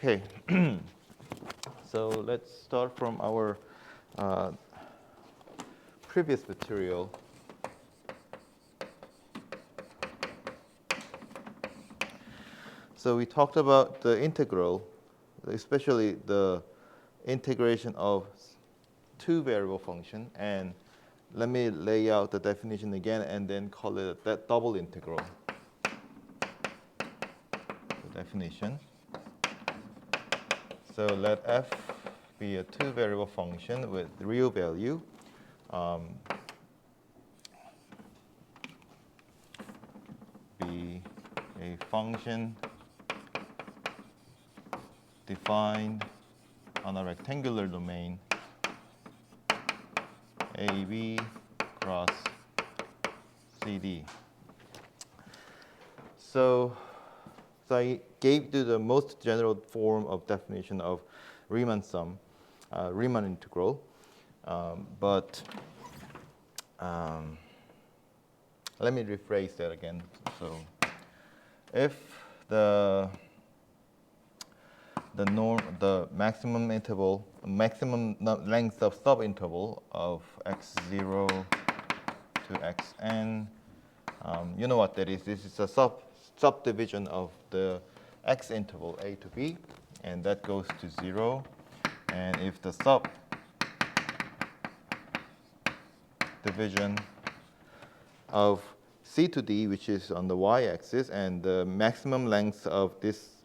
Okay, so let's start from our previous material. So we talked about the integral, especially the integration of two variable function. And let me lay out the definition again and then call it that double integral. The definition. So let f be a two variable function with real value. Be a function defined on a rectangular domain AB cross CD. So I gave you the most general form of definition of Riemann sum, Riemann integral. But let me rephrase that again. So if the maximum interval, maximum length of subinterval of x0 to xn, you know what that is. This is a subdivision of the x interval a to b, and that goes to 0. And if the subdivision of c to d, which is on the y-axis, and the maximum length of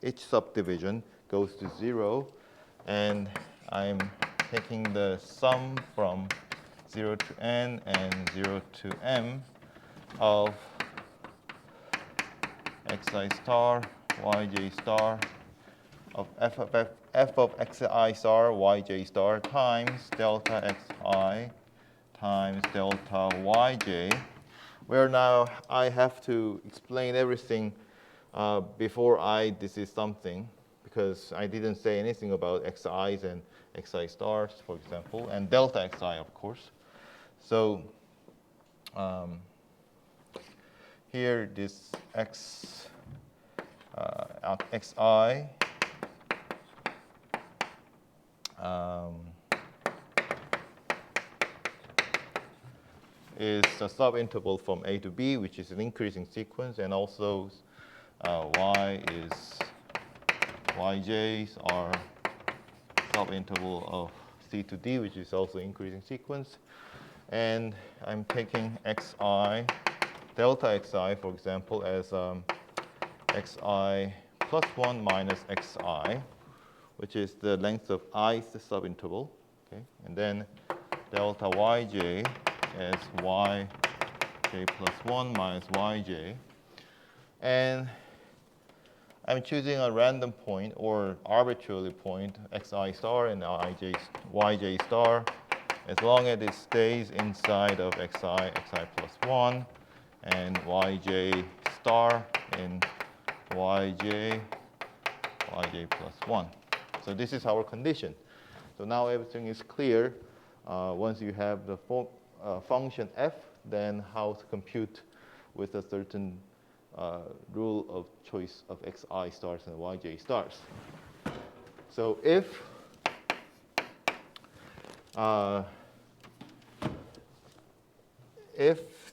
each subdivision goes to 0, and I'm taking the sum from 0 to n and 0 to m of xi star, yj star, of f of xi star, yj star times delta xi times delta yj, where now I have to explain everything before this is something, because I didn't say anything about xi's and xi stars, for example, and delta xi, of course. So here this xi is the subinterval from a to b, which is an increasing sequence, and also yj's are subinterval of c to d, which is also increasing sequence. And I'm taking xi, delta xi, for example, as xi plus 1 minus xi, which is the length of ith subinterval. Okay? And then delta yj as yj plus 1 minus yj. And I'm choosing a random point or arbitrary point, xi star and yj star, as long as it stays inside of xi plus 1, and yj star in yj plus 1. So this is our condition. So now everything is clear. Once you have the function f, then how to compute with a certain rule of choice of xi stars and yj stars. So if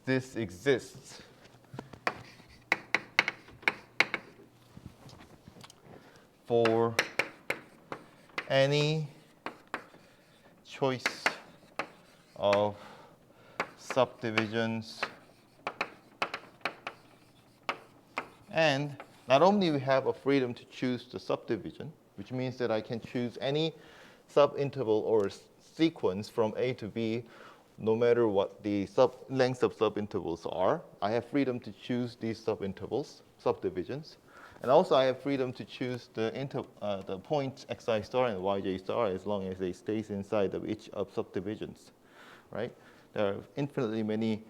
this exists, for any choice of subdivisions, and not only we have a freedom to choose the subdivision, which means that I can choose any subinterval or sequence from a to b, no matter what the length of subintervals are. I have freedom to choose these subdivisions. And also I have freedom to choose the points xi star and yj star as long as they stays inside of each of subdivisions, right? There are infinitely many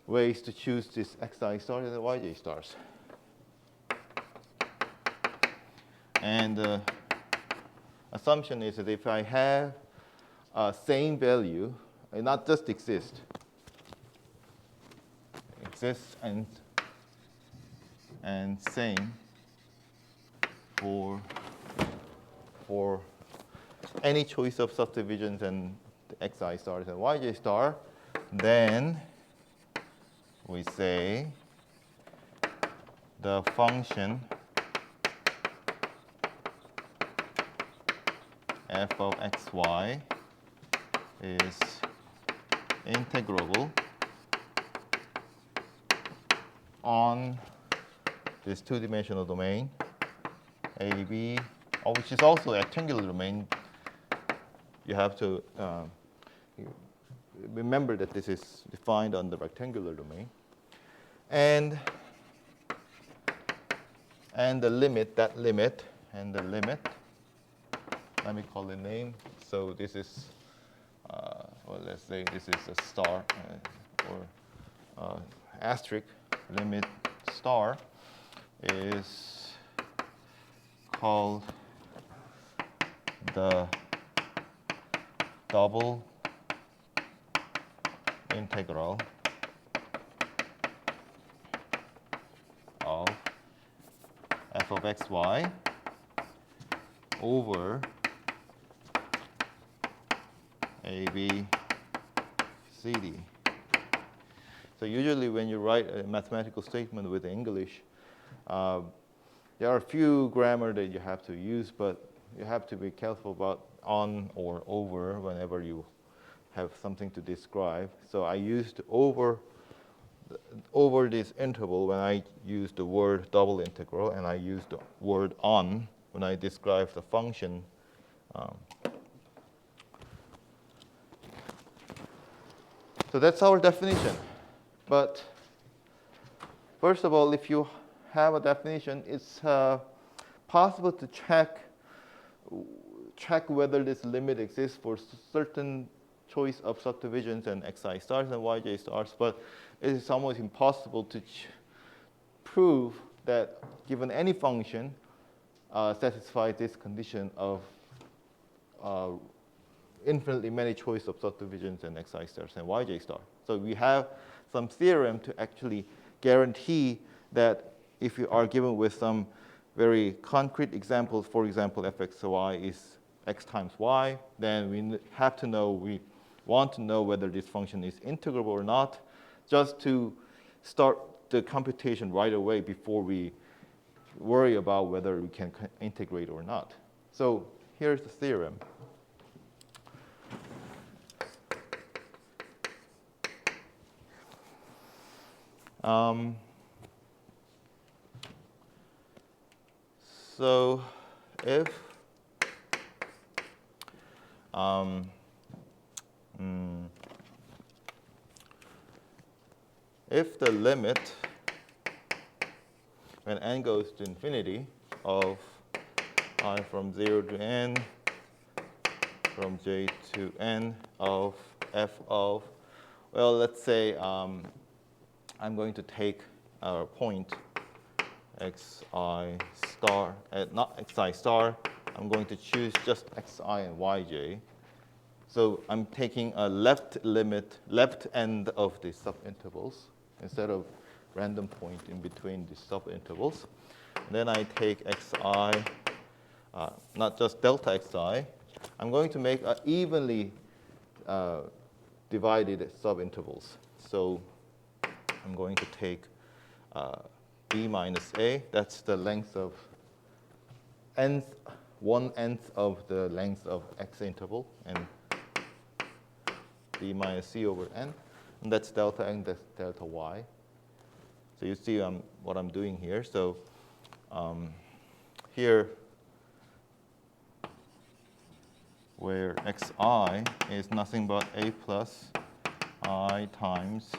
ways to choose this xi stars and yj stars. And the assumption is that if I have same value, it not just exists and same for for any choice of subdivisions and xi stars and yj star, then we say the function f of xy is integrable on this two-dimensional domain, AB, which is also a rectangular domain. You have to remember that this is defined on the rectangular domain. And the limit, that limit, and the limit, let me call the name. So this is, well, let's say this is a star or asterisk limit star is called the double integral of f of xy over AB CD. So usually when you write a mathematical statement with English, there are a few grammar that you have to use, but you have to be careful about on or over whenever you have something to describe. So I used over this interval when I used the word double integral, and I used the word on when I describe the function. So that's our definition. But first of all, if you have a definition, it's possible to check whether this limit exists for certain choice of subdivisions and xi stars and yj stars, but it is almost impossible to prove that given any function satisfies this condition of infinitely many choice of subdivisions and xi stars and yj star. So we have some theorem to actually guarantee that if you are given with some very concrete examples, for example, fxy is x times y, then we have to know, we want to know whether this function is integrable or not, just to start the computation right away before we worry about whether we can integrate or not. So here's the theorem. So if the limit when n goes to infinity of I from 0 to n, from j to n of f of, well, let's say I'm going to take our point xi star, not xi star. I'm going to choose just xi and yj. So I'm taking a left end of the subintervals instead of random point in between the subintervals. And then I take xi, not just delta xi. I'm going to make evenly divided subintervals. So I'm going to take b minus a. That's the length of nth, 1/n of the length of x interval, and b minus c over n. And that's delta n, that's delta y. So you see what I'm doing here. So here, where xi is nothing but a plus I times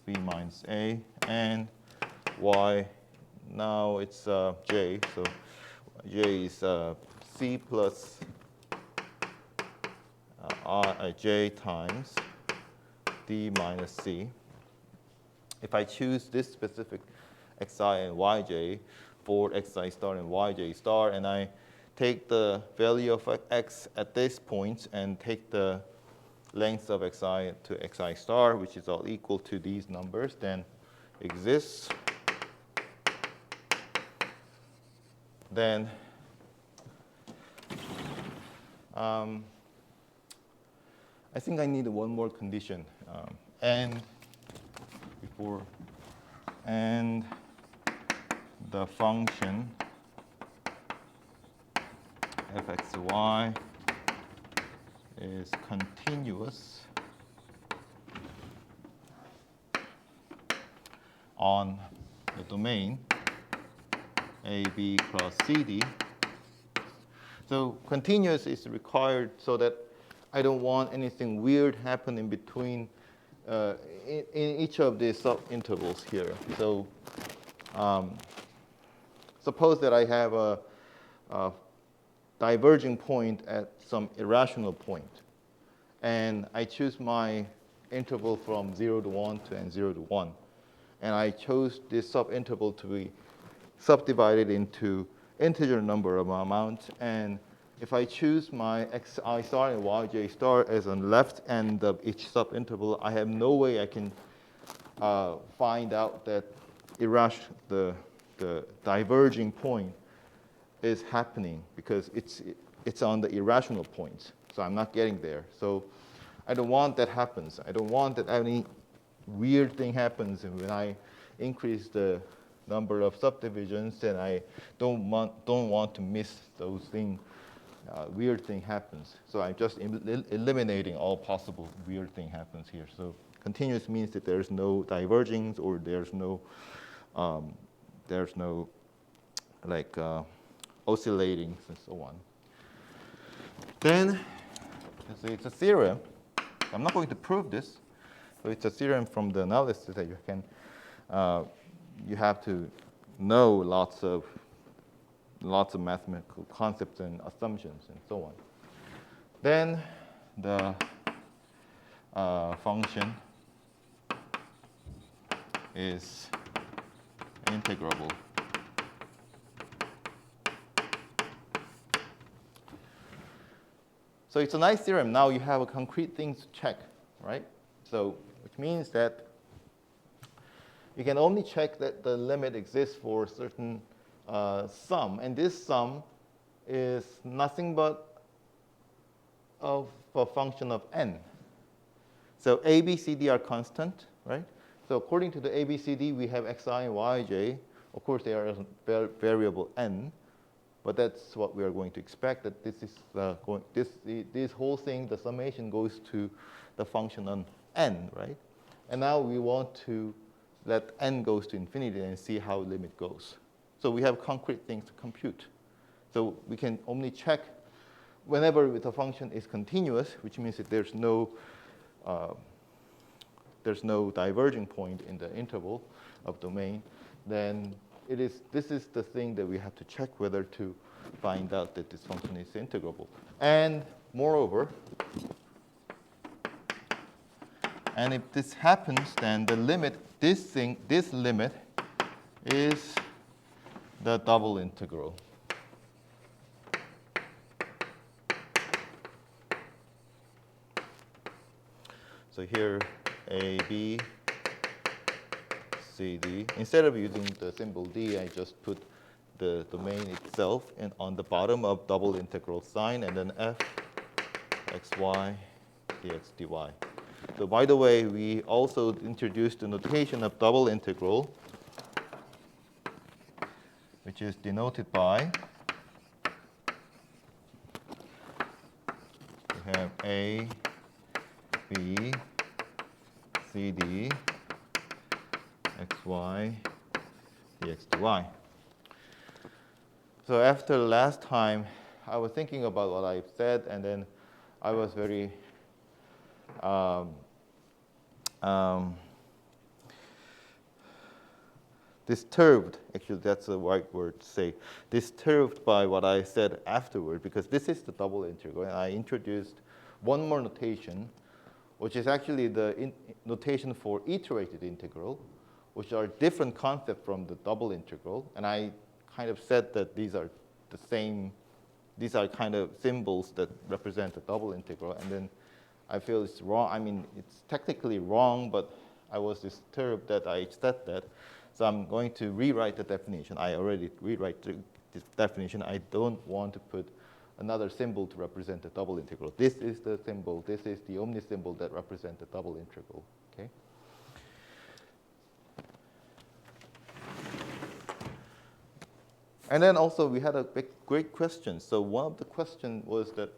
b minus a, and y, now it's j, so j is c plus j times d minus c. If I choose this specific xi and yj for xi star and yj star, and I take the value of x at this point and take the length of xi to xi star, which is all equal to these numbers, then exists, I think I need one more condition. And before, and the function fxy is continuous on the domain AB cross CD. So continuous is required so that I don't want anything weird happen in between in each of these subintervals here. So suppose that I have a diverging point at some irrational point, and I choose my interval from 0 to 1 to n 0 to 1. And I chose this subinterval to be subdivided into integer number of amounts. And if I choose my xi star and yj star as on left end of each subinterval, I have no way I can find out that the diverging point is happening because it's on the irrational points. So I'm not getting there. So I don't want that happens. I don't want that any weird thing happens when I increase the number of subdivisions, and I don't want to miss those things. Weird thing happens. So I'm just eliminating all possible weird thing happens here. So continuous means that there's no divergence or there's no like oscillating and so on. Then it's a theorem. I'm not going to prove this. So it's a theorem from the analysis that you can, you have to know lots of mathematical concepts and assumptions and so on. Then the function is integrable. So it's a nice theorem. Now you have a concrete thing to check, right? So which means that you can only check that the limit exists for a certain sum. And this sum is nothing but of a function of n. So a, b, c, d are constant, right? So according to the a, b, c, d, we have xi and yj. Of course, they are variable n. But that's what we are going to expect, that this is this whole thing, the summation goes to the function on n, right? And now we want to let n goes to infinity and see how limit goes. So we have concrete things to compute. So we can only check whenever the function is continuous, which means that there's no diverging point in the interval of domain, then this is the thing that we have to check whether to find out that this function is integrable. And moreover, and if this happens, then the limit, this limit is the double integral. So here, A, B, C, D. Instead of using the symbol D, I just put the domain itself and on the bottom of double integral sign, and then f x, y, dx, dy. So by the way, we also introduced the notation of double integral, which is denoted by, we have A, B, C, D, x, y, dx, dy. So after the last time, I was thinking about what I said, and then I was very disturbed, actually that's the right word to say, disturbed by what I said afterward, because this is the double integral, and I introduced one more notation, which is actually the notation for iterated integral, which are different concept from the double integral. And I kind of said that these are the same, these are kind of symbols that represent the double integral. And then I feel it's wrong. I mean, it's technically wrong, but I was disturbed that I said that. So I'm going to rewrite the definition. I already rewrite the definition. I don't want to put another symbol to represent the double integral. This is the symbol. This is the omni symbol that represents the double integral. Okay. And then also we had a great question. So one of the questions was that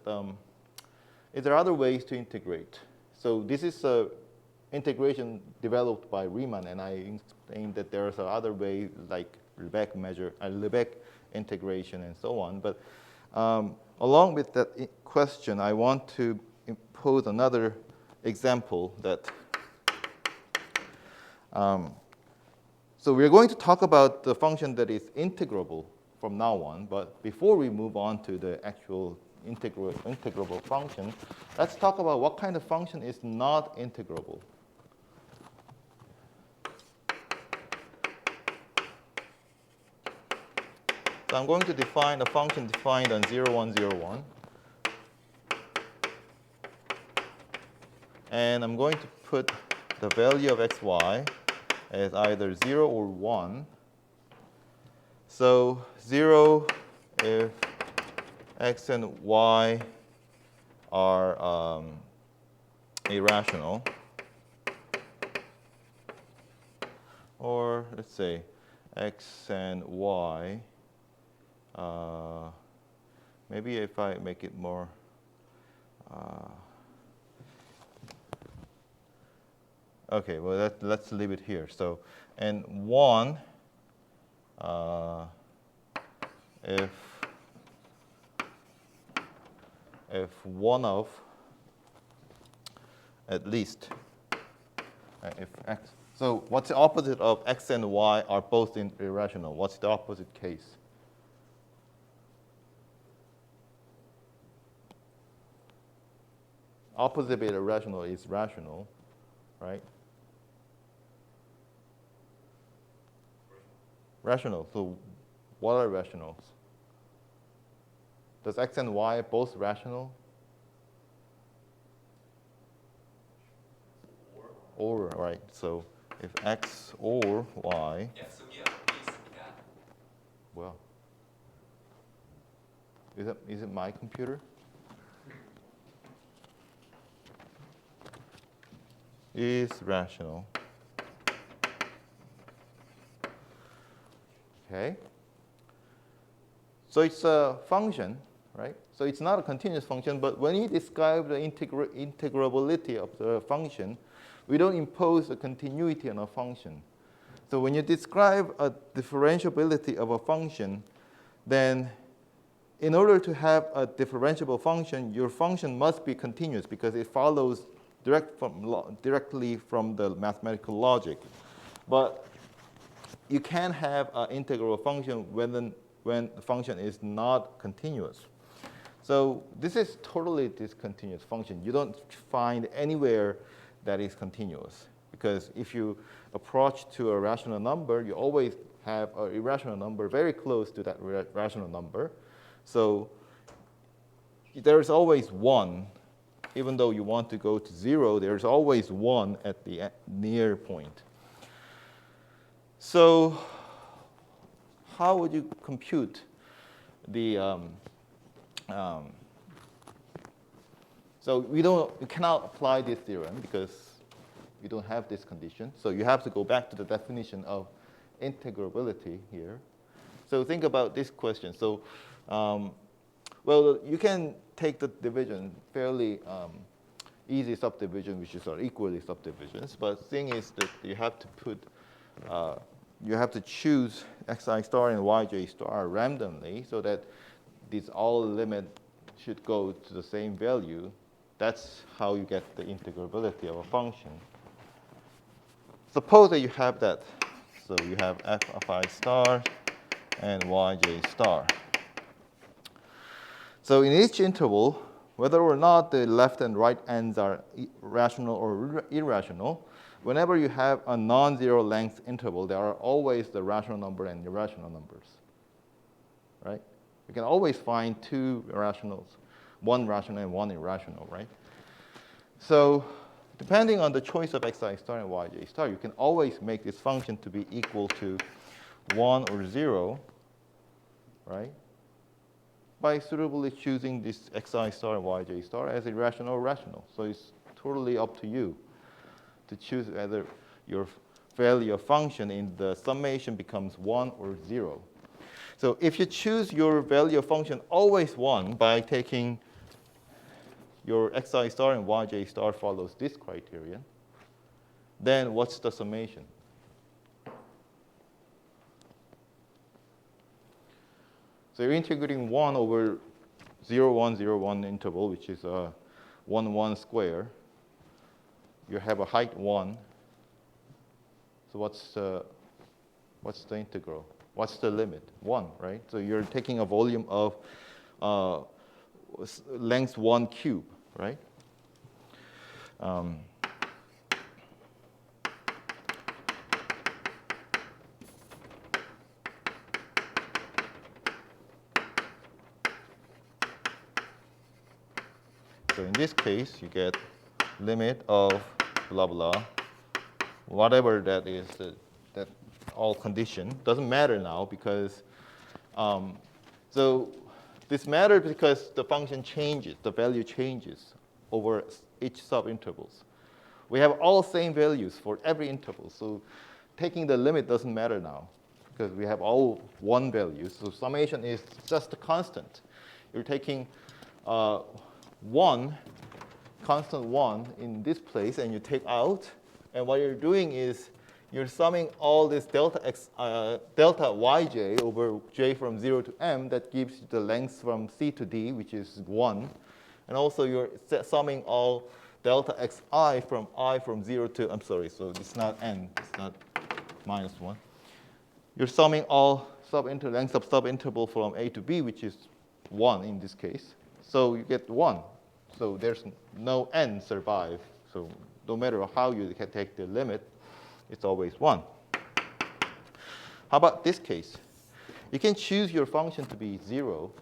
is there other ways to integrate? So this is a integration developed by Riemann, and I explained that there are other ways like Lebesgue integration and so on. But along with that question, I want to pose another example that. So we're going to talk about the function that is integrable from now on. But before we move on to the actual integrable function, let's talk about what kind of function is not integrable. So I'm going to define a function defined on 0, 1, 0, 1. And I'm going to put the value of xy as either 0 or 1. So 0 if x and y are irrational. Or let's say x and y. Maybe if I make it more okay, well let's leave it here. So and 1 if one of at least if x. So what's the opposite of x and y are both irrational? What's the opposite case? Opposite of irrational is rational, right? Rational. So what are rationals? Does x and y both rational? Or, right. So if x or y. Well, is it my computer? Is rational. Okay. So it's a function, right? So it's not a continuous function, but when you describe the integrability of the function, we don't impose a continuity on a function. So when you describe a differentiability of a function, then in order to have a differentiable function, your function must be continuous because it follows directly from the mathematical logic. But you can have an integral function when the function is not continuous. So this is totally discontinuous function. You don't find anywhere that is continuous. Because if you approach to a rational number, you always have an irrational number very close to that rational number. So there is always 1. Even though you want to go to 0, there's always 1 at the near point. So how would you compute the so you cannot apply this theorem because you don't have this condition. So you have to go back to the definition of integrability here. So think about this question. So well, you can take the division fairly easy subdivision, which is equally subdivisions. But the thing is that you have to put you have to choose xi star and yj star randomly so that these all limit should go to the same value. That's how you get the integrability of a function. Suppose that you have that. So you have f of I star and yj star. So in each interval, whether or not the left and right ends are rational or irrational, whenever you have a non-zero length interval, there are always the rational number and irrational numbers, right? You can always find two irrationals, one rational and one irrational, right? So depending on the choice of xi star and yj star, you can always make this function to be equal to 1 or 0, right? by suitably choosing this xi star and yj star as irrational or rational. So it's totally up to you to choose whether your value of function in the summation becomes 1 or 0. So if you choose your value of function always 1 by taking your xi star and yj star follows this criterion, then what's the summation? So you're integrating 1 over 0, 1, 0, 1 interval, which is a 1, 1 square. You have a height 1. So what's the integral? What's the limit? 1, right? So you're taking a volume of length 1 cube, right? So in this case, you get limit of blah, blah, whatever that is, that all condition. Doesn't matter now because, so this matters because the function changes, the value changes over each subintervals. We have all same values for every interval. So taking the limit doesn't matter now because we have all 1 value. So summation is just a constant. You're taking 1, constant 1 in this place, and you take out. And what you're doing is you're summing all this delta yj over j from 0 to m. That gives you the length from c to d, which is 1. And also you're summing all delta xi from I from 0 to, I'm sorry, so it's not n, it's not minus 1. You're summing all lengths of subinterval from a to b, which is 1 in this case. So you get 1. So there's no n survive. So no matter how you can take the limit, it's always 1. How about this case? You can choose your function to be 0.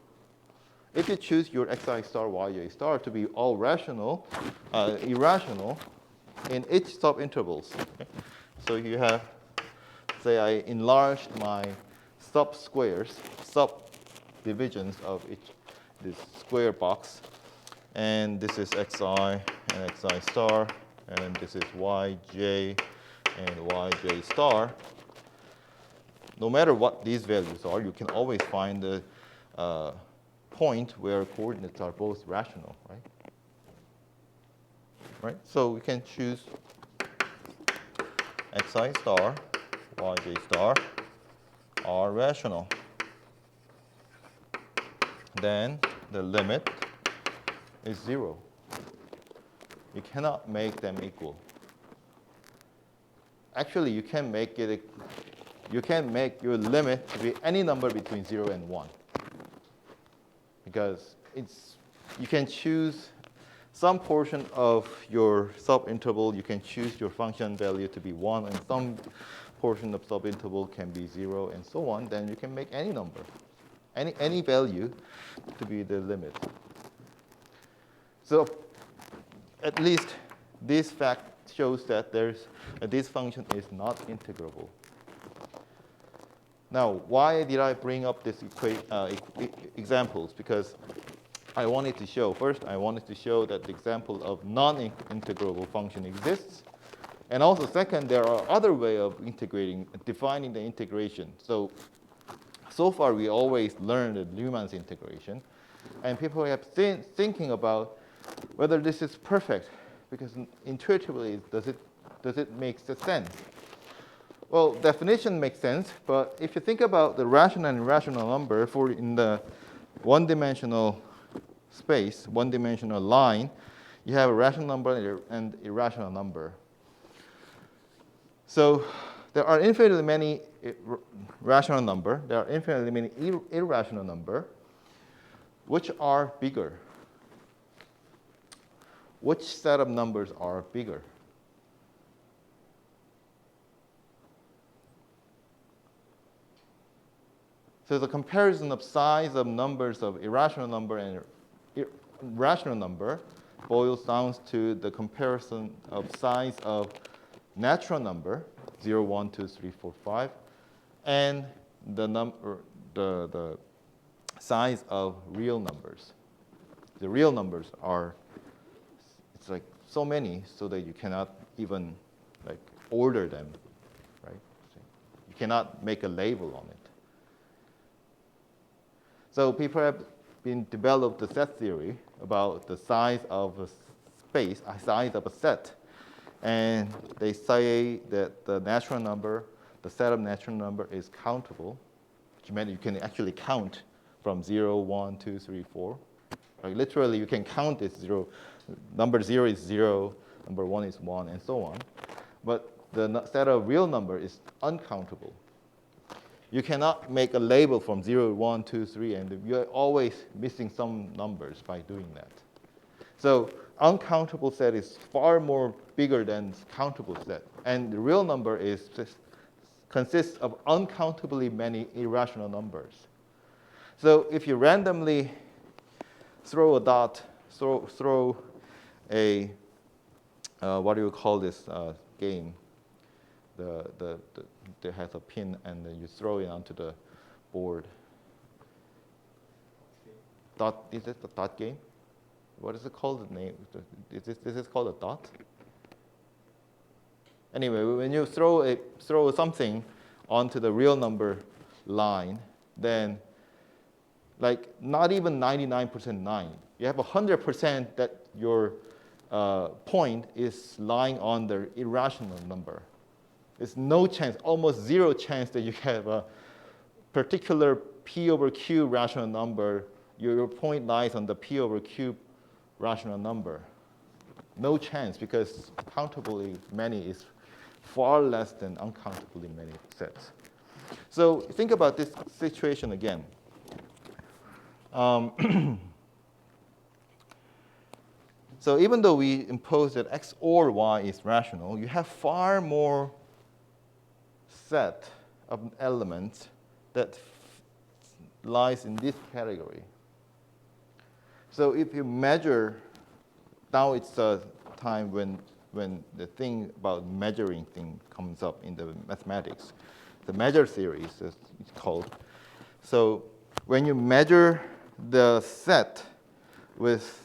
If you choose your xi star, yj star to be all rational, irrational in each subintervals. Okay? So you have, say I enlarged my subdivisions of each this square box. And this is xi and xi star, and this is yj and yj star. No matter what these values are, you can always find the point where coordinates are both rational, right? Right? So we can choose xi star, yj star are rational. Then the limit is 0. You cannot make them equal. Actually, you can make your limit to be any number between 0 and 1. Because you can choose some portion of your subinterval, you can choose your function value to be 1, and some portion of subinterval can be 0, and so on. Then you can make any number, any value to be the limit. So at least this fact shows that this function is not integrable. Now, why did I bring up these examples? Because I wanted to show, first, I wanted to show that the example of non-integrable function exists. And also, second, there are other ways of defining the integration. So far, we always learned the Newman's integration. And people have been thinking about whether this is perfect, because intuitively, does it make sense? Well, definition makes sense, but if you think about the rational and irrational number in the one-dimensional space, one-dimensional line, you have a rational number and irrational number. So there are infinitely many rational number. There are infinitely many irrational number. Which are bigger? Which set of numbers are bigger? So the comparison of size of numbers of irrational number and rational number boils down to the comparison of size of natural number, 0, 1, 2, 3, 4, 5, and the size of real numbers. The real numbers are, it's like so many so that you cannot even like order them, right? So you cannot make a label on it. So people have been developed the set theory about the size of a space, a size of a set. And they say that the natural number, the set of natural number is countable, which means you can actually count from 0, 1, 2, 3, 4. Like literally, you can count this 0. Number 0 is 0, number 1 is 1, and so on. But the set of real number is uncountable. You cannot make a label from 0, 1, 2, 3, and you're always missing some numbers by doing that. So uncountable set is far more bigger than countable set. And the real number consists of uncountably many irrational numbers. So if you randomly throw a dot, throw a, what do you call this game? That has a pin, and then you throw it onto the board. Dot, is it the dot game? What is it called? The name? Is this called a dot? Anyway, when you throw something onto the real number line, then like not even 99% 9. You have 100% that your point is lying on the irrational number. There's no chance, almost zero chance that you have a particular P over Q rational number. Your point lies on the P over Q rational number. No chance, because countably many is far less than uncountably many sets. So think about this situation again. So even though we impose that X or Y is rational, you have far more set of elements that lies in this category. So if you measure, now it's a time when the thing about measuring thing comes up in the mathematics. The measure theory is it's called. So when you measure the set with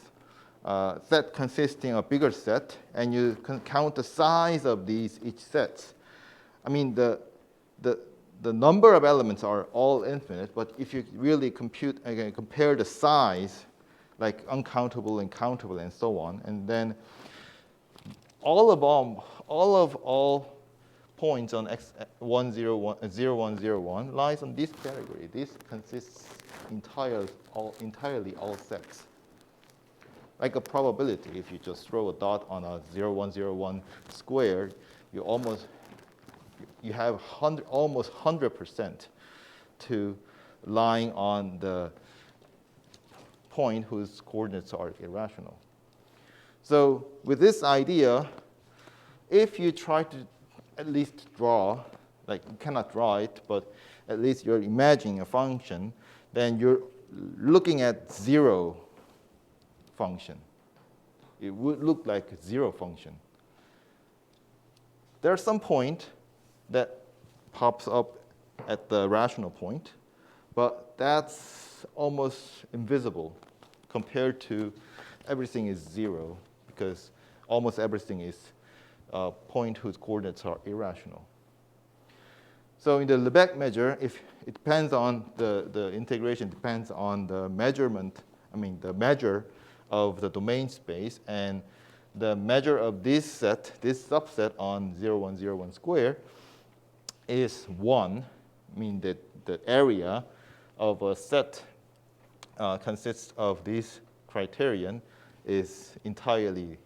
set consisting of bigger set, and you can count the size of these each sets. I mean, the number of elements are all infinite, but if you really compare the size, like uncountable and countable and so on, and then all points on X101 lies on this category. This consists entirely all sets. Like a probability, if you just throw a dot on a 0101 square, you have almost 100% to lying on the point whose coordinates are irrational. So with this idea, if you try to at least draw, like you cannot draw it, but at least you're imagining a function, then you're looking at zero function. It would look like a zero function. There's some point that pops up at the rational point, but that's almost invisible compared to everything is zero, because almost everything is a point whose coordinates are irrational. So in the Lebesgue measure, if it depends on the integration depends on the measurement, the measure of the domain space, and the measure of this set, this subset on 0101 square is 1, meaning that the area of a set consists of this criterion is entirely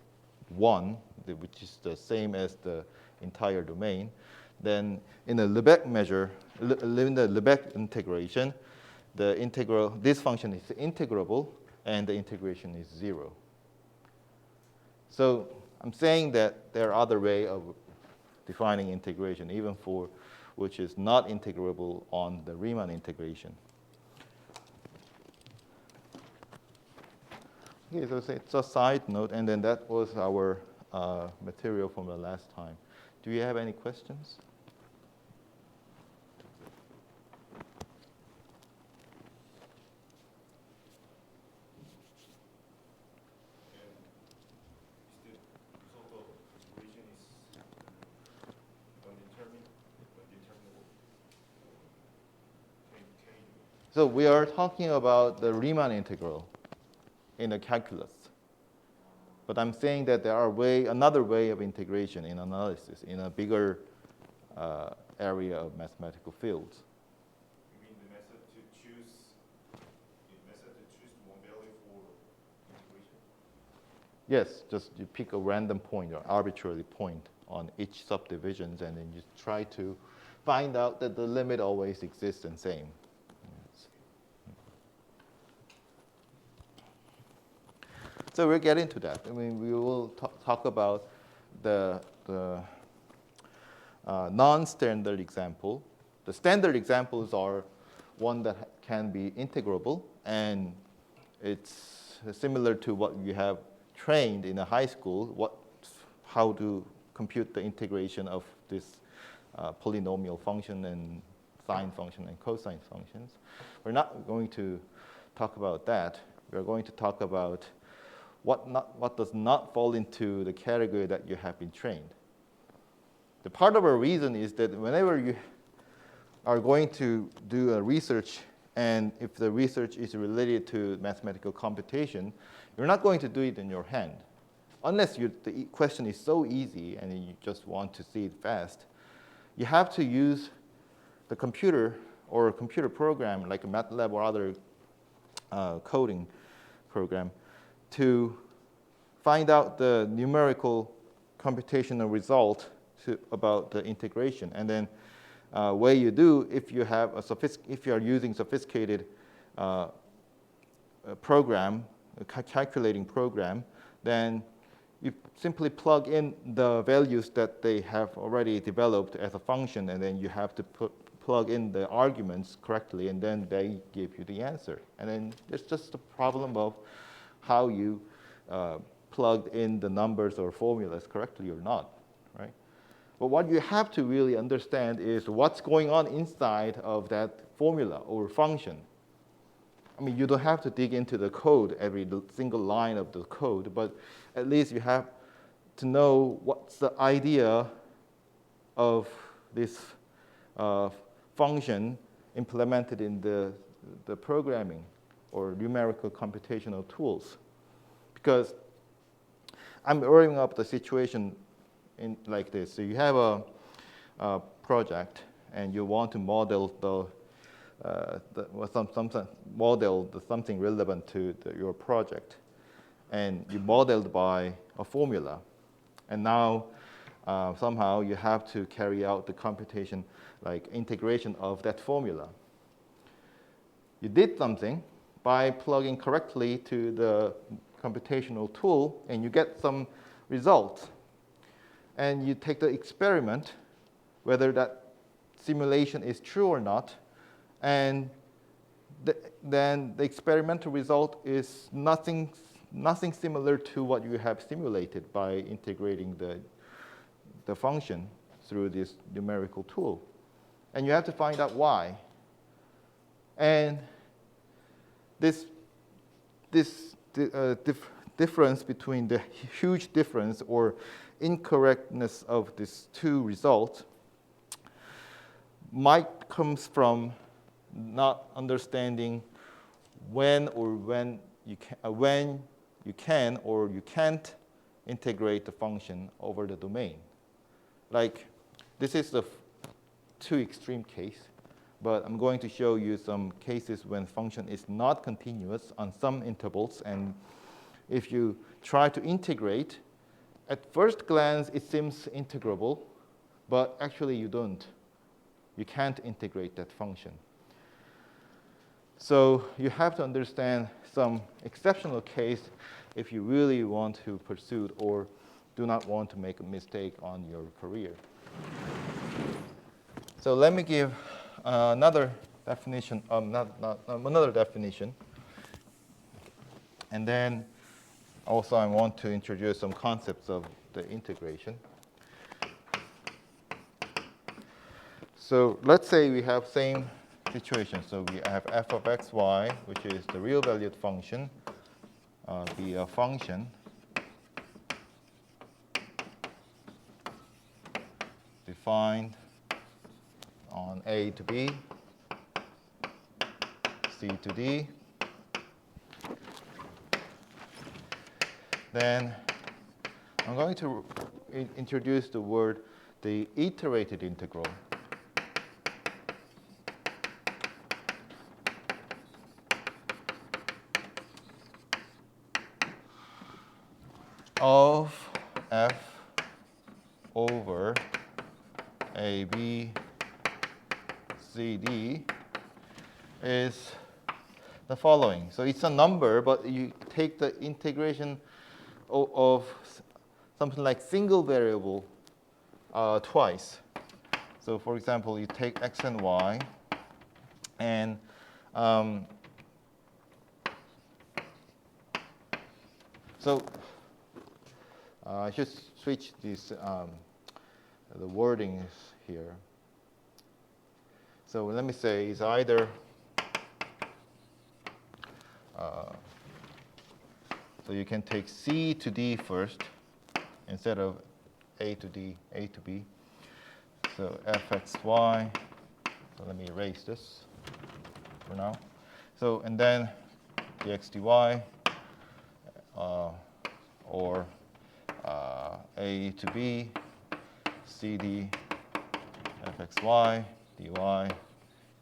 1, which is the same as the entire domain. Then in the Lebesgue measure, in the Lebesgue integration, this function is integrable, and the integration is 0. So I'm saying that there are other ways of defining integration, even for which is not integrable on the Riemann integration. Okay, so it's a side note, and then that was our material from the last time. Do you have any questions? So we are talking about the Riemann integral in the calculus. But I'm saying that there are another way of integration in analysis in a bigger area of mathematical fields. You mean the method to choose one value for integration? Yes, just you pick a random point or arbitrary point on each subdivisions, and then you try to find out that the limit always exists and same. Yes. So we'll get into that. I mean, we will talk about the non-standard example. The standard examples are one that can be integrable, and it's similar to what you have trained in a high school, how to compute the integration of this polynomial function and sine function and cosine functions. We're not going to talk about that. We're going to talk about what does not fall into the category that you have been trained. The part of our reason is that whenever you are going to do a research, and if the research is related to mathematical computation, you're not going to do it in your hand. Unless the question is so easy and you just want to see it fast, you have to use the computer or a computer program like a MATLAB or other coding program to find out the numerical computational result about the integration. And then way you do, if you are using sophisticated program, a calculating program, then you simply plug in the values that they have already developed as a function, and then you have to plug in the arguments correctly, and then they give you the answer. And then it's just a problem of how you plugged in the numbers or formulas correctly or not, right? But what you have to really understand is what's going on inside of that formula or function. I mean, you don't have to dig into the code, every single line of the code, but at least you have to know what's the idea of this function implemented in the programming or numerical computational tools. Because I'm bringing up the situation like this. So you have a project, and you want to model something relevant to your project, and you modeled by a formula, and now somehow you have to carry out the computation, like integration of that formula. You did something by plugging correctly to the computational tool, and you get some results. And you take the experiment, whether that simulation is true or not, and then the experimental result is nothing similar to what you have simulated by integrating the function through this numerical tool. And you have to find out why. And this difference between the huge difference or incorrectness of these two results might comes from not understanding when you can or you can't integrate the function over the domain. Like, this is the two extreme case, but I'm going to show you some cases when function is not continuous on some intervals, and if you try to integrate, at first glance it seems integrable, but actually you don't. You can't integrate that function. So you have to understand some exceptional case if you really want to pursue or do not want to make a mistake on your career. So let me give another definition, another definition. And then also I want to introduce some concepts of the integration. So let's say we have same situation. So we have f of xy, which is the real valued function, be a function defined on a to b C to D. Then I'm going to introduce the iterated integral. Of f over a, b, c, d is the following. So it's a number, but you take the integration of something like single variable twice. So for example, you take x and y, and so I should switch this, the wording here. So let me say it's either, so you can take C to D first instead of A to D, A to B. So fxy, so let me erase this for now. So, and then dx dy, or A to B, CD, fxy, dy,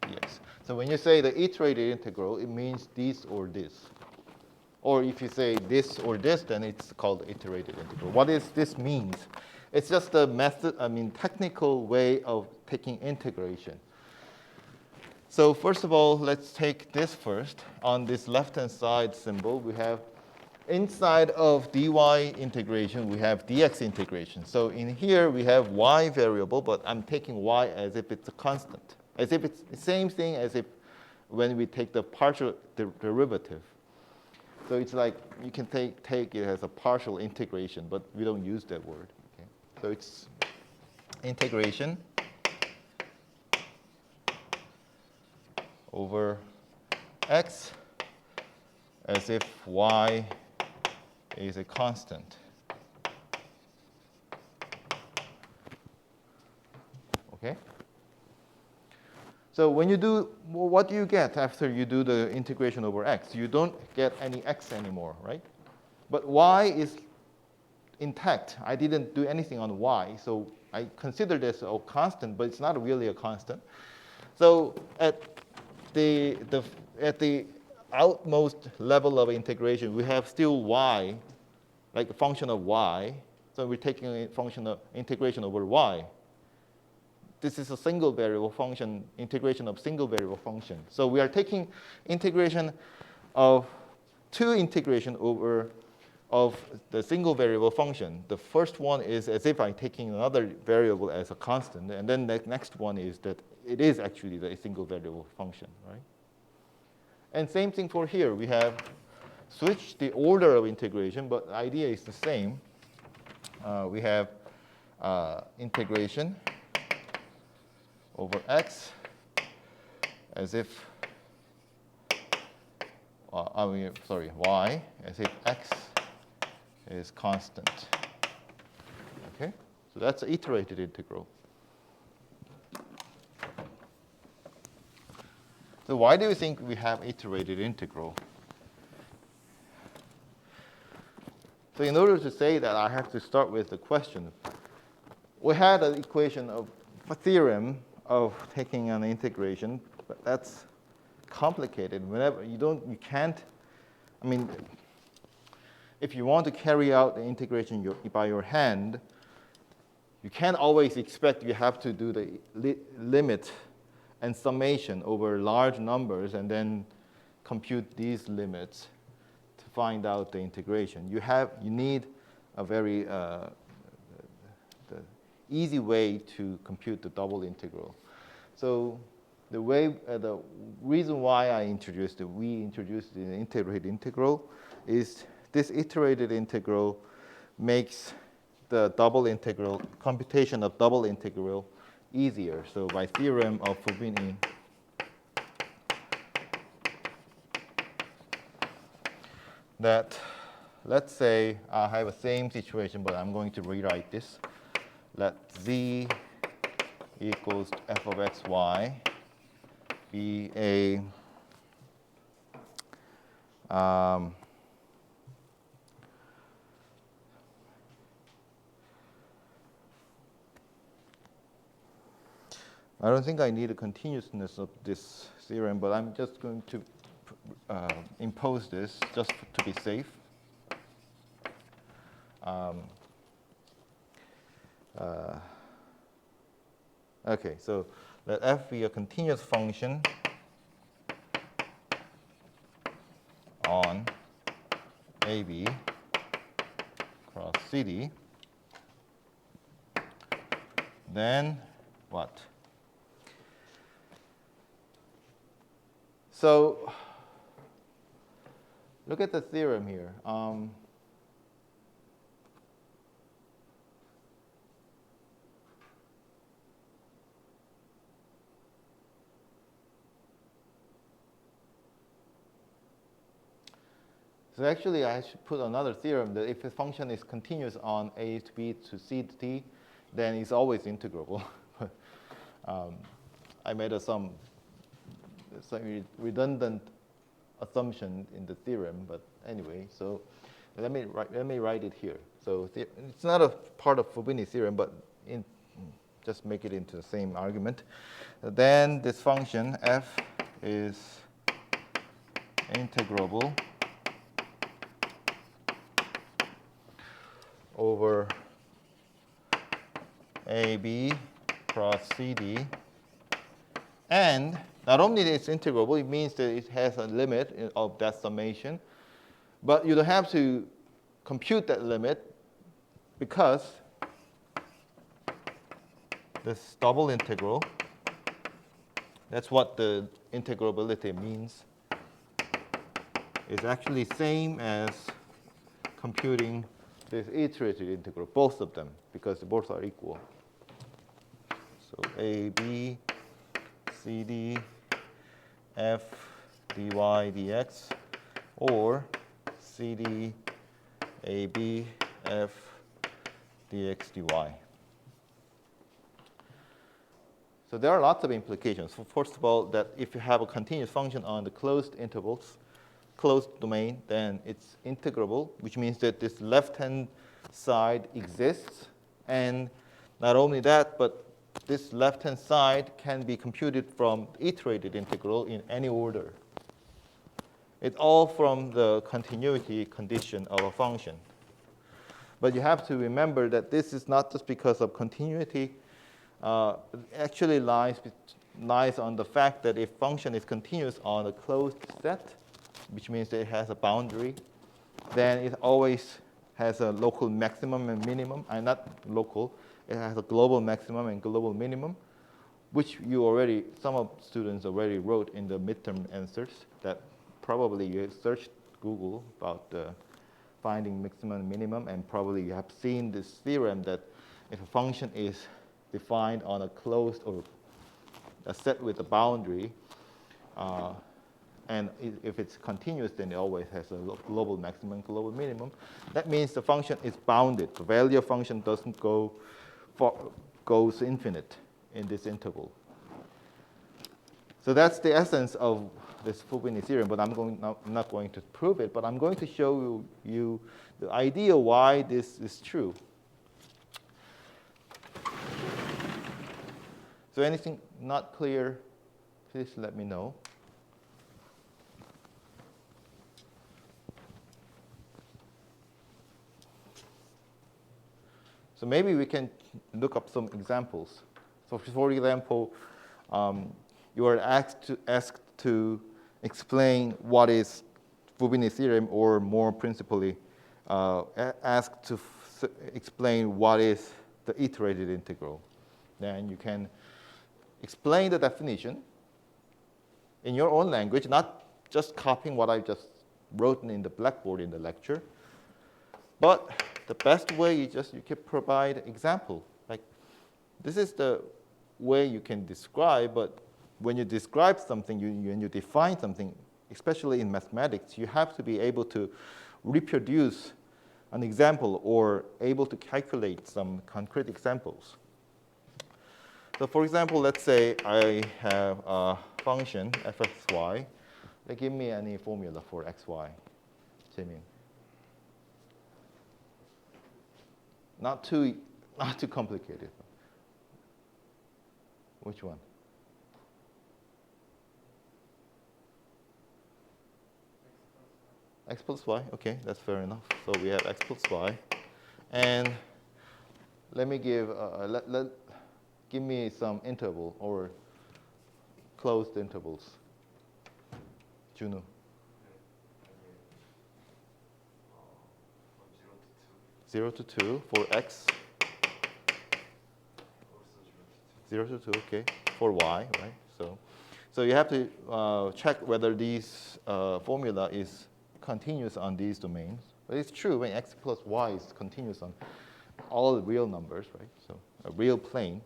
dx. So when you say the iterated integral, it means this or this. Or if you say this or this, then it's called iterated integral. What does this means? It's just a method, technical way of taking integration. So first of all, let's take this first. On this left-hand side symbol, we have inside of dy integration, we have dx integration. So in here, we have y variable, but I'm taking y as if it's a constant, as if it's the same thing as if when we take the partial derivative. So it's like you can take it as a partial integration, but we don't use that word. Okay? So it's integration over x as if y is a constant. Okay? So when you do, what do you get after you do the integration over x? You don't get any x anymore, right? But y is intact. I didn't do anything on y, so I consider this a constant, but it's not really a constant. So at the outmost level of integration, we have still y, like a function of y. So we're taking a function of integration over y. This is a single variable function, integration of single variable function. So we are taking integration of two integration over of the single variable function. The first one is as if I'm taking another variable as a constant, and then the next one is that it is actually the single variable function, right? And same thing for here. We have switched the order of integration, but the idea is the same. We have integration over x as if, y as if x is constant. Okay, so that's an iterated integral. So why do you think we have iterated integral? So in order to say that, I have to start with the question. We had an equation of a theorem of taking an integration, but that's complicated. Whenever you can't, if you want to carry out the integration by your hand, you can't always expect you have to do the limit and summation over large numbers and then compute these limits to find out the integration. You need a very the easy way to compute the double integral. So the reason why we introduced the iterated integral is this iterated integral makes the double integral, computation of double integral easier. So by theorem of Fubini, that let's say I have the same situation, but I'm going to rewrite this. Let z equals f of xy be a Um, I don't think I need a continuousness of this theorem, but I'm just going to impose this just to be safe. Okay, so let f be a continuous function on AB cross CD. Then what? So look at the theorem here. So actually, I should put another theorem that if a function is continuous on A to B to C to D, then it's always integrable. I made some redundant assumption in the theorem, but anyway, so let me write it here. So it's not a part of Fubini theorem, but just make it into the same argument. Then this function f is integrable over AB cross CD. And not only it's integrable, it means that it has a limit of that summation. But you don't have to compute that limit because this double integral, that's what the integrability means, is actually same as computing this iterated integral, both of them, because both are equal. So A, B, C, D, F, dy, dx, or C, D, A, B, F, dx, dy. So there are lots of implications. So first of all, that if you have a continuous function on the closed intervals, closed domain, then it's integrable, which means that this left-hand side exists. And not only that, but this left-hand side can be computed from iterated integral in any order. It's all from the continuity condition of a function. But you have to remember that this is not just because of continuity. It actually lies on the fact that if function is continuous on a closed set, which means that it has a boundary, then it always has a local maximum and minimum. Not local, it has a global maximum and global minimum, which some of students already wrote in the midterm answers that probably you searched Google about finding maximum and minimum, and probably you have seen this theorem that if a function is defined on a closed or a set with a boundary, and if it's continuous, then it always has a global maximum, global minimum. That means the function is bounded. The value of function doesn't goes infinite in this interval. So that's the essence of this Fubini theorem, but I'm not going to prove it, but I'm going to show you the idea why this is true. So anything not clear, please let me know. So maybe we can look up some examples. So for example, you are asked to explain what is Fubini theorem, or more principally, asked to explain what is the iterated integral. Then you can explain the definition in your own language, not just copying what I just wrote in the blackboard in the lecture. But the best way is you can provide example. Like, this is the way you can describe, but when you describe something, when you define something, especially in mathematics, you have to be able to reproduce an example or able to calculate some concrete examples. So for example, let's say I have a function f(y) Give me any formula for xy, Jimin. Not too complicated. Which one? X plus y. Okay, that's fair enough. So we have x plus y, and let me give give me some interval or closed intervals. Juno. From 0 to 2 for x. 0 to 2, okay. For y, right? So you have to check whether this formula is continuous on these domains. But it's true when x plus y is continuous on all real numbers, right? So a real plane.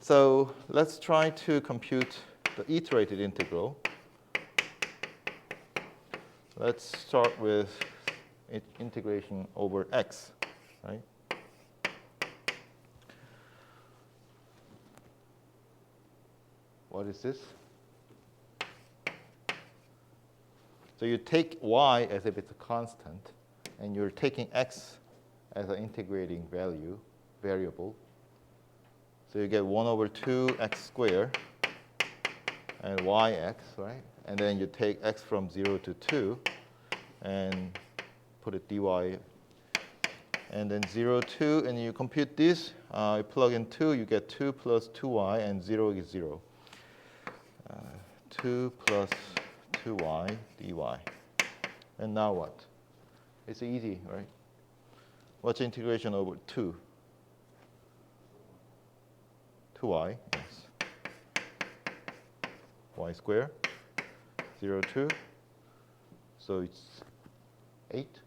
So let's try to compute the iterated integral. Let's start with integration over x, right? What is this? So you take y as if it's a constant, and you're taking x as an integrating variable. So you get 1 over 2 x squared and yx, right? And then you take x from 0 to 2 and put it dy. And then 0, 2, and you compute this. You plug in 2, you get 2 plus 2y, and 0 is 0. 2 plus 2y dy. And now what? It's easy, right? What's integration over 2? 2y, yes. Y squared, 0, 2. So it's 8.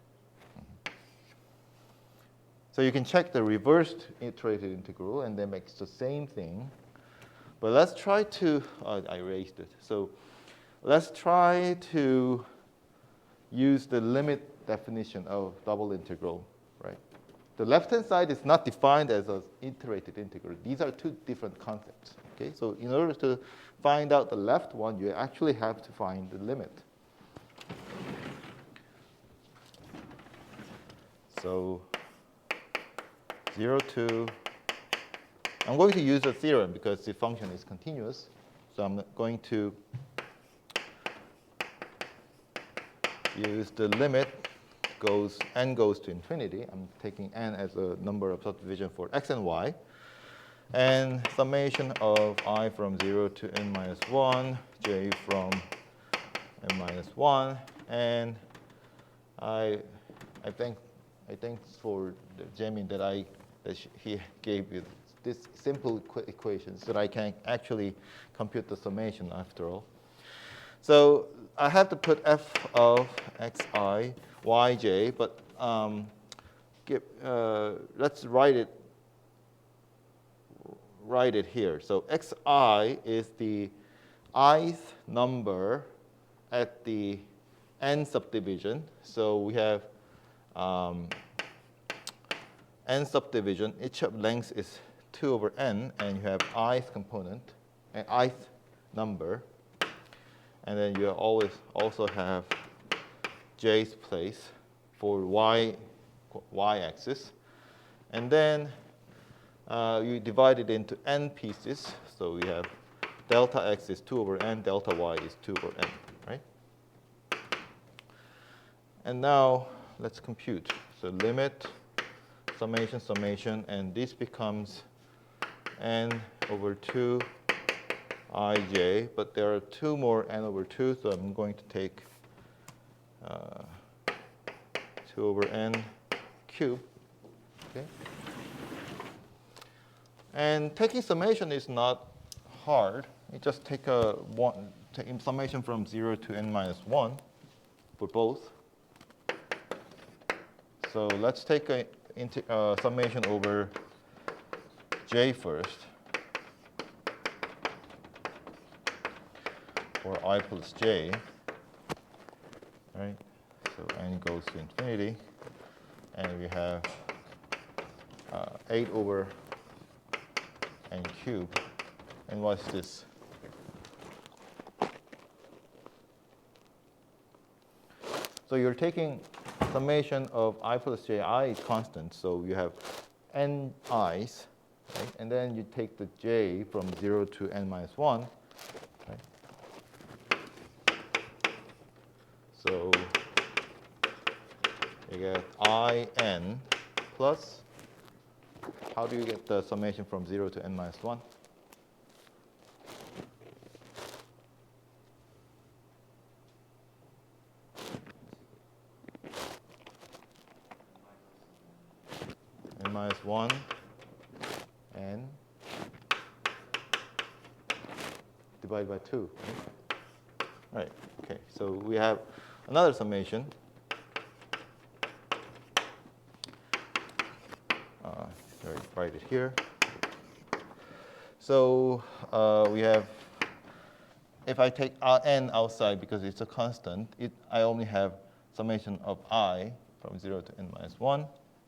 So you can check the reversed iterated integral, and that makes the same thing. But let's try to, I erased it. So let's try to use the limit definition of double integral, right? The left-hand side is not defined as an iterated integral. These are two different concepts, okay? So in order to find out the left one, you actually have to find the limit. So 0, 2. I'm going to use a theorem because the function is continuous. So I'm going to use the limit n goes to infinity. I'm taking n as a number of subdivision for x and y. And summation of I from 0 to n minus 1, j from n minus 1. And I thank for Jamin that he gave you this simple equation so that I can actually compute the summation after all. So I have to put f of xi, yj, but let's write it here. So xi is the ith number at the n subdivision. So we have n subdivision. Each of length is 2 over n, and you have ith component, an ith number. And then you always also have j's place for y-axis. And then you divide it into n pieces. So we have delta x is 2 over n, delta y is 2 over n, right? And now let's compute. So limit, summation, and this becomes n over 2 ij, but there are 2 more n over 2, so I'm going to take 2 over n cubed. Okay? And taking summation is not hard. You just take summation from 0 to n minus 1 for both. So let's take a summation over j first. For I plus j, right? So n goes to infinity, and we have 8 over n cubed. And what's this? So you're taking summation of I plus j, I is constant, so you have n i's, right? And then you take the j from 0 to n minus 1, right? So you get in plus, how do you get the summation from 0 to n minus 1? N minus 1 n divided by 2, right? Right, okay, so we have another summation. Sorry, write it here. So we have, if I take n outside because it's a constant, I only have summation of I from 0 to n minus 1.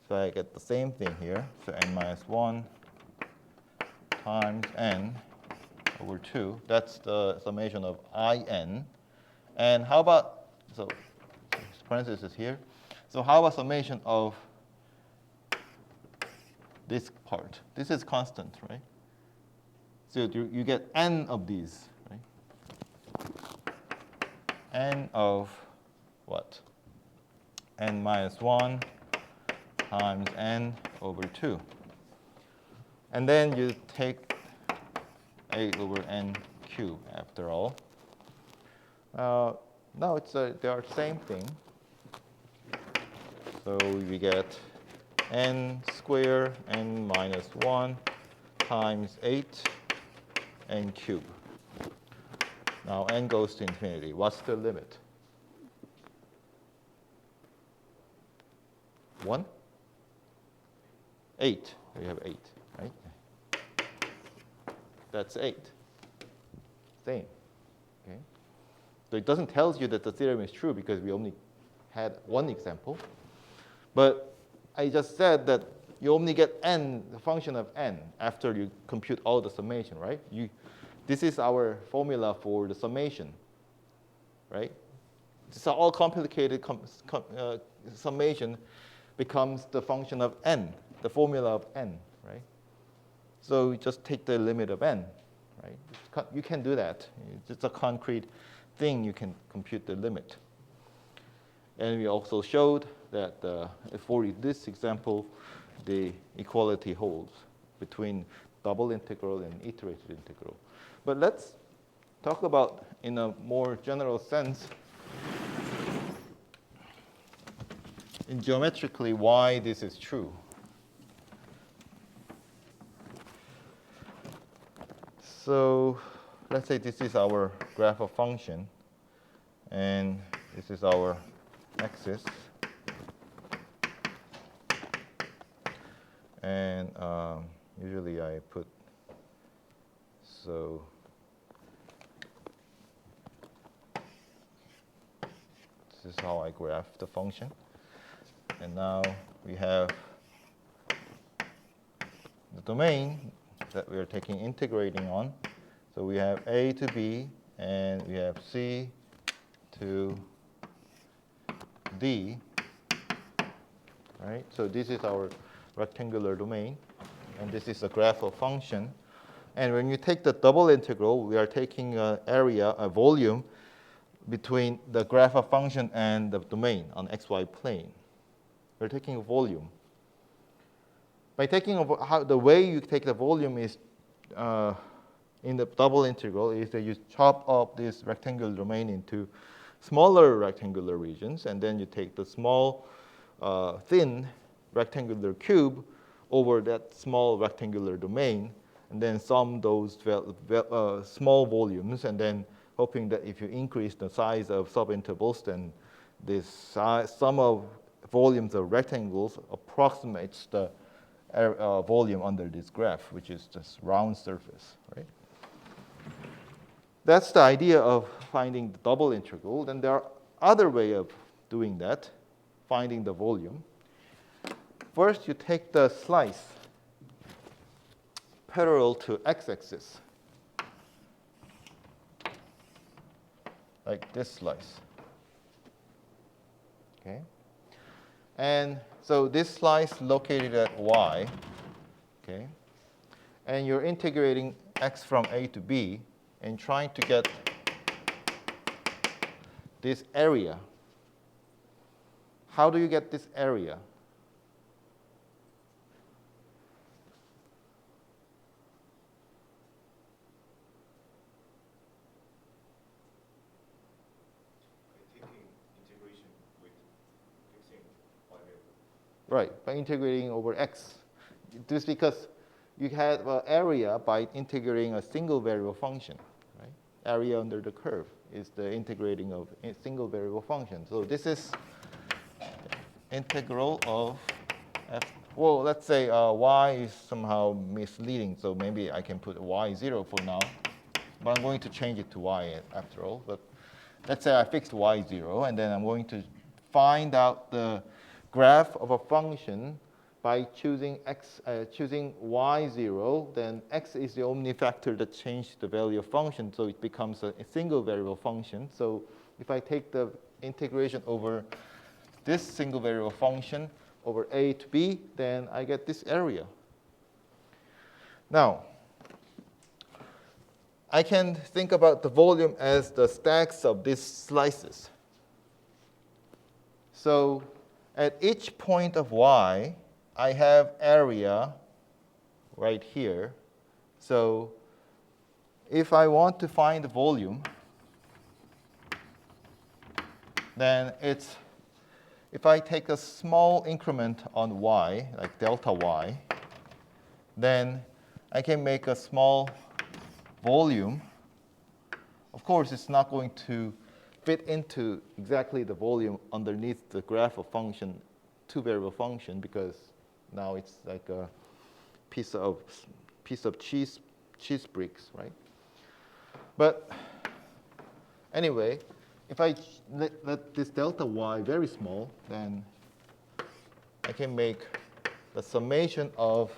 So I get the same thing here. So n minus 1 times n over 2. That's the summation of in. And how about, so parenthesis here. So how about summation of this part? This is constant, right? So you get n of these, right? N of what? N minus 1 times n over 2. And then you take 8 over n cubed after all. No, they are the same thing. So we get n squared n minus 1 times 8 n cubed. Now n goes to infinity. What's the limit? 1? 8. We have 8, right? That's 8. Same. Okay. So it doesn't tell you that the theorem is true because we only had one example. But I just said that you only get n, the function of n, after you compute all the summation, right? This is our formula for the summation, right? This all complicated summation becomes the function of n, the formula of n, right? So you just take the limit of n, right? You can do that. It's a concrete thing. You can compute the limit. And we also showed that for this example, the equality holds between double integral and iterated integral. But let's talk about, in a more general sense, in geometrically, why this is true. So let's say this is our graph of function, and this is our axis. And usually I put, so this is how I graph the function. And now we have the domain that we are integrating on. So we have A to B, and we have C to D, right? So this is our rectangular domain, and this is a graph of function. And when you take the double integral, we are taking an area, a volume, between the graph of function and the domain on xy plane. We're taking a volume. By taking the way you take the volume is in the double integral is that you chop up this rectangular domain into smaller rectangular regions, and then you take the small, thin rectangular cube over that small rectangular domain, and then sum those small volumes, and then hoping that if you increase the size of subintervals, then this sum of volumes of rectangles approximates the volume under this graph, which is this round surface, right? That's the idea of finding the double integral. Then there are other ways of doing that, finding the volume. First, you take the slice parallel to x-axis, like this slice. okay? And so this slice located at y, okay? And you're integrating x from a to b and trying to get this area. How do you get this area? By taking integration with fixing y variable. Right, by integrating over x. This is because you had an area by integrating a single variable function, right? Area under the curve is the integrating of a single variable function. So this is integral of f. Well, let's say y is somehow misleading, so maybe I can put y0 for now. But I'm going to change it to y after all. But let's say I fixed y0, and then I'm going to find out the graph of a function by choosing choosing y0. Then x is the only factor that changed the value of function, so it becomes a single variable function. So if I take the integration over this single variable function over a to b, then I get this area. Now, I can think about the volume as the stacks of these slices. So at each point of y, I have area right here. So if I want to find the volume, then it's, if I take a small increment on y, like delta y, then I can make a small volume. Of course, it's not going to fit into exactly the volume underneath the graph of function, two-variable function, because now it's like a piece of cheese bricks, right? But anyway, if I let this delta y very small, then I can make the summation of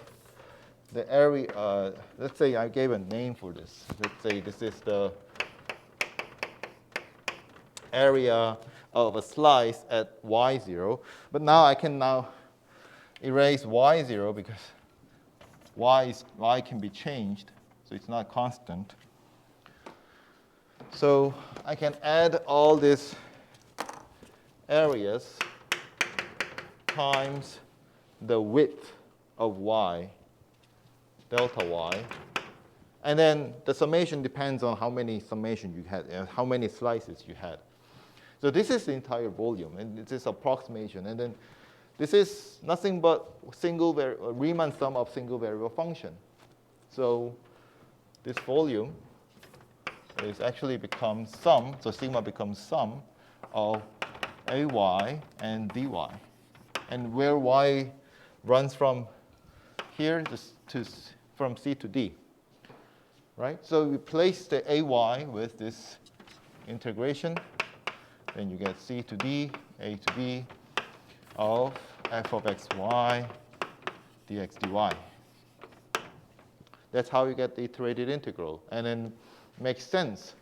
the area. Let's say I gave a name for this. Let's say this is the area of a slice at y0. But now I can now erase y0 because y can be changed, so it's not constant. So I can add all these areas times the width of y, delta y. And then the summation depends on how many summation you had, and how many slices you had. So this is the entire volume, and this is approximation. And then this is nothing but Riemann sum of single variable function. So this volume is actually becomes sum, so sigma becomes sum of ay and dy. And where y runs from here from C to D, right? So we place the ay with this integration, then you get C to D, A to B of f of xy dx dy. That's how you get the iterated integral. And then it makes sense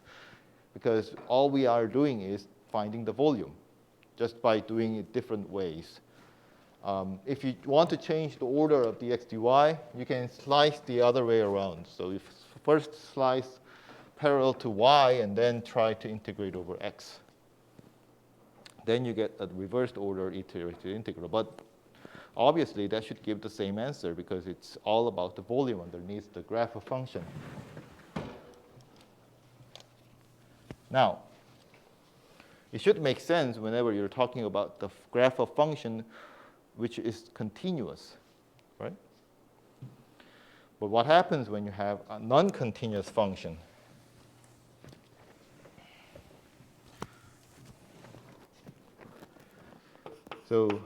because all we are doing is finding the volume just by doing it different ways. If you want to change the order of dx dy, you can slice the other way around. So if first slice parallel to y and then try to integrate over x. Then you get a reversed order iterated integral. But obviously, that should give the same answer because it's all about the volume underneath the graph of function. Now, it should make sense whenever you're talking about the graph of function which is continuous, right? But what happens when you have a non-continuous function? So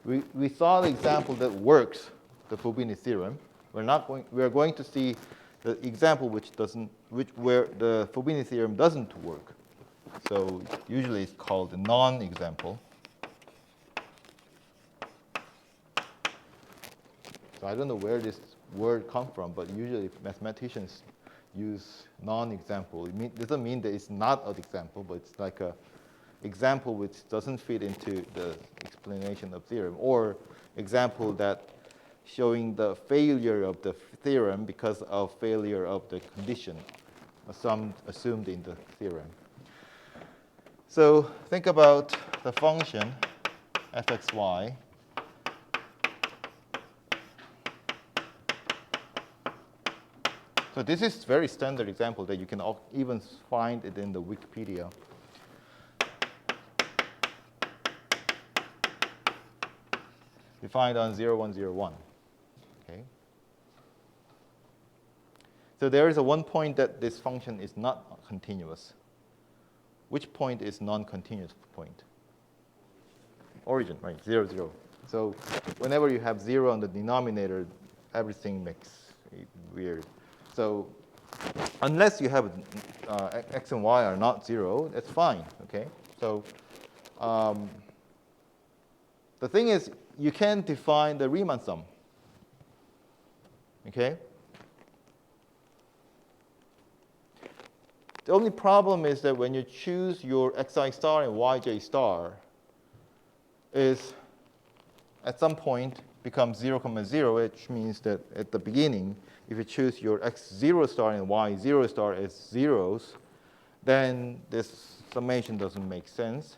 we saw the example that works, the Fubini theorem. We're going to see the example where the Fubini theorem doesn't work. So usually it's called a non-example. So I don't know where this word comes from, but usually mathematicians use non-example. It doesn't mean that it's not an example, but it's like example which doesn't fit into the explanation of theorem, or example that showing the failure of the theorem because of failure of the condition assumed in the theorem. So think about the function fxy. So this is a very standard example that you can even find it in the Wikipedia. Defined on 0101. Okay. So there is a one point that this function is not continuous. Which point is non-continuous point? Origin, right? 0, 0. So whenever you have 0 on the denominator, everything makes it weird. So unless you have x and y are not 0, that's fine. Okay. So the thing is, you can define the Riemann sum. Okay. The only problem is that when you choose your xi star and yj star, is at some point becomes 0, 0, which means that at the beginning, if you choose your x0 star and y0 star as zeros, then this summation doesn't make sense.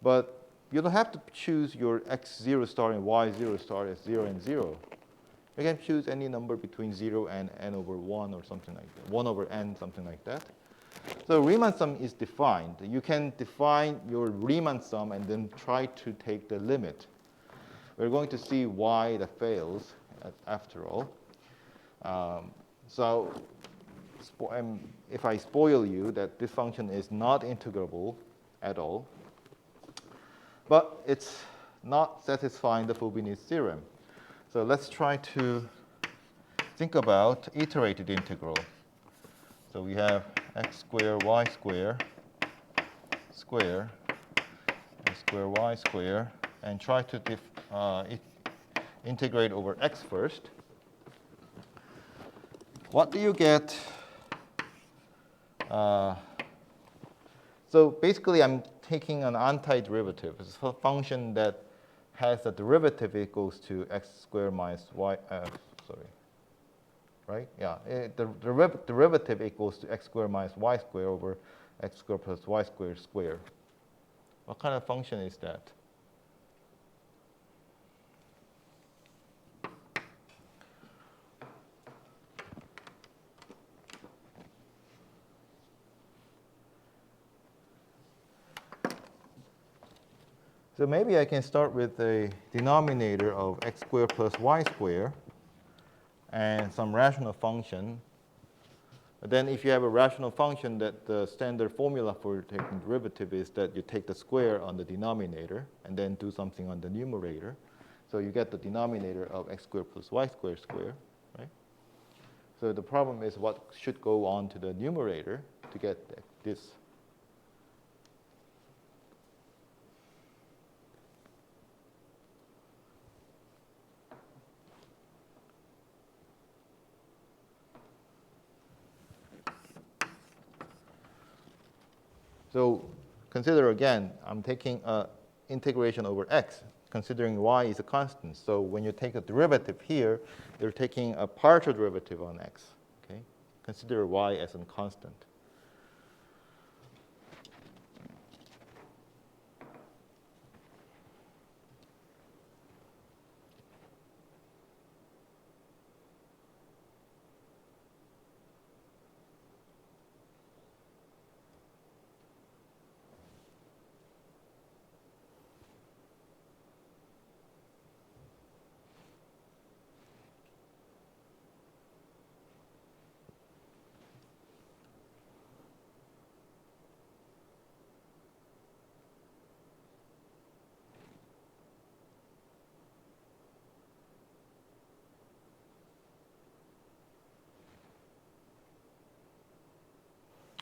But you don't have to choose your x0 star and y0 star as 0 and 0. You can choose any number between 0 and n over 1 or something like that, 1 over n, something like that. So Riemann sum is defined. You can define your Riemann sum and then try to take the limit. We're going to see why that fails after all. So if I spoil you that this function is not integrable at all, but it's not satisfying the Fubini's theorem. So let's try to think about iterated integral. So we have x squared y squared square, x squared y squared, and try to integrate over x first. What do you get? So basically, I'm taking an antiderivative. It's a function that has a derivative equals to x squared minus y. Right? Yeah. The derivative equals to x squared minus y squared over x squared plus y squared squared. What kind of function is that? So maybe I can start with the denominator of x squared plus y squared and some rational function. Then if you have a rational function, that the standard formula for taking derivative is that you take the square on the denominator and then do something on the numerator. So you get the denominator of x squared plus y squared squared, right? So the problem is what should go on to the numerator to get this. So consider again, I'm taking integration over x, considering y is a constant. So when you take a derivative here, you're taking a partial derivative on x. Okay? Consider y as a constant.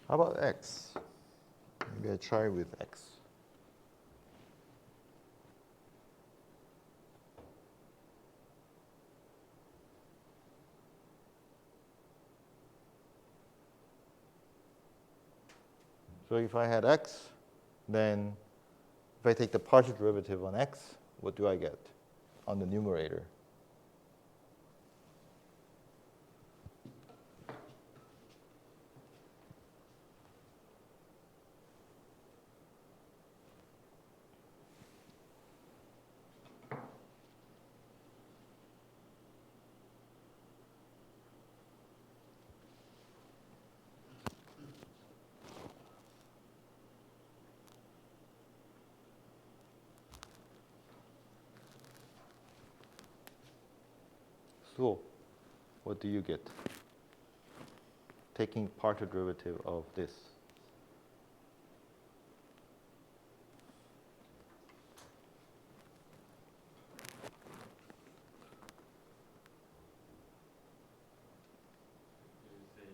How about x? Maybe I try with x. So if I had x, then if I take the partial derivative on x, what do I get on the numerator? So, what do you get? Taking partial derivative of this. You say